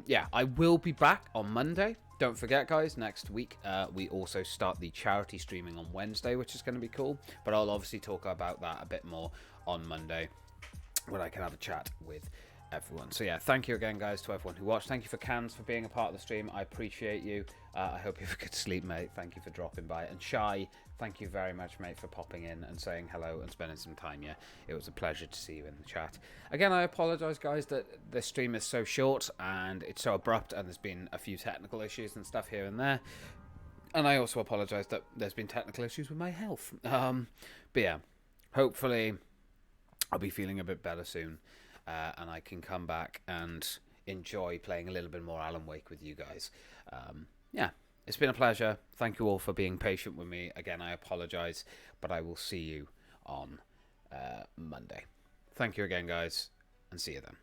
Yeah, I will be back on Monday. Don't forget, guys, next week we also start the charity streaming on Wednesday, which is going to be cool. But I'll obviously talk about that a bit more on Monday when I can have a chat with everyone. So yeah, thank you again, guys, to everyone who watched. Thank you for Cans for being a part of the stream. I appreciate you. I hope you have a good sleep, mate. Thank you for dropping by. And Shy, thank you very much, mate, for popping in and saying hello and spending some time here. It was a pleasure to see you in the chat. Again, I apologise, guys, that the stream is so short and it's so abrupt and there's been a few technical issues and stuff here and there. And I also apologise that there's been technical issues with my health. But yeah, hopefully I'll be feeling a bit better soon. And I can come back and enjoy playing a little bit more Alan Wake with you guys. Yeah, it's been a pleasure. Thank you all for being patient with me. Again, I apologise, but I will see you on Monday. Thank you again, guys, and see you then.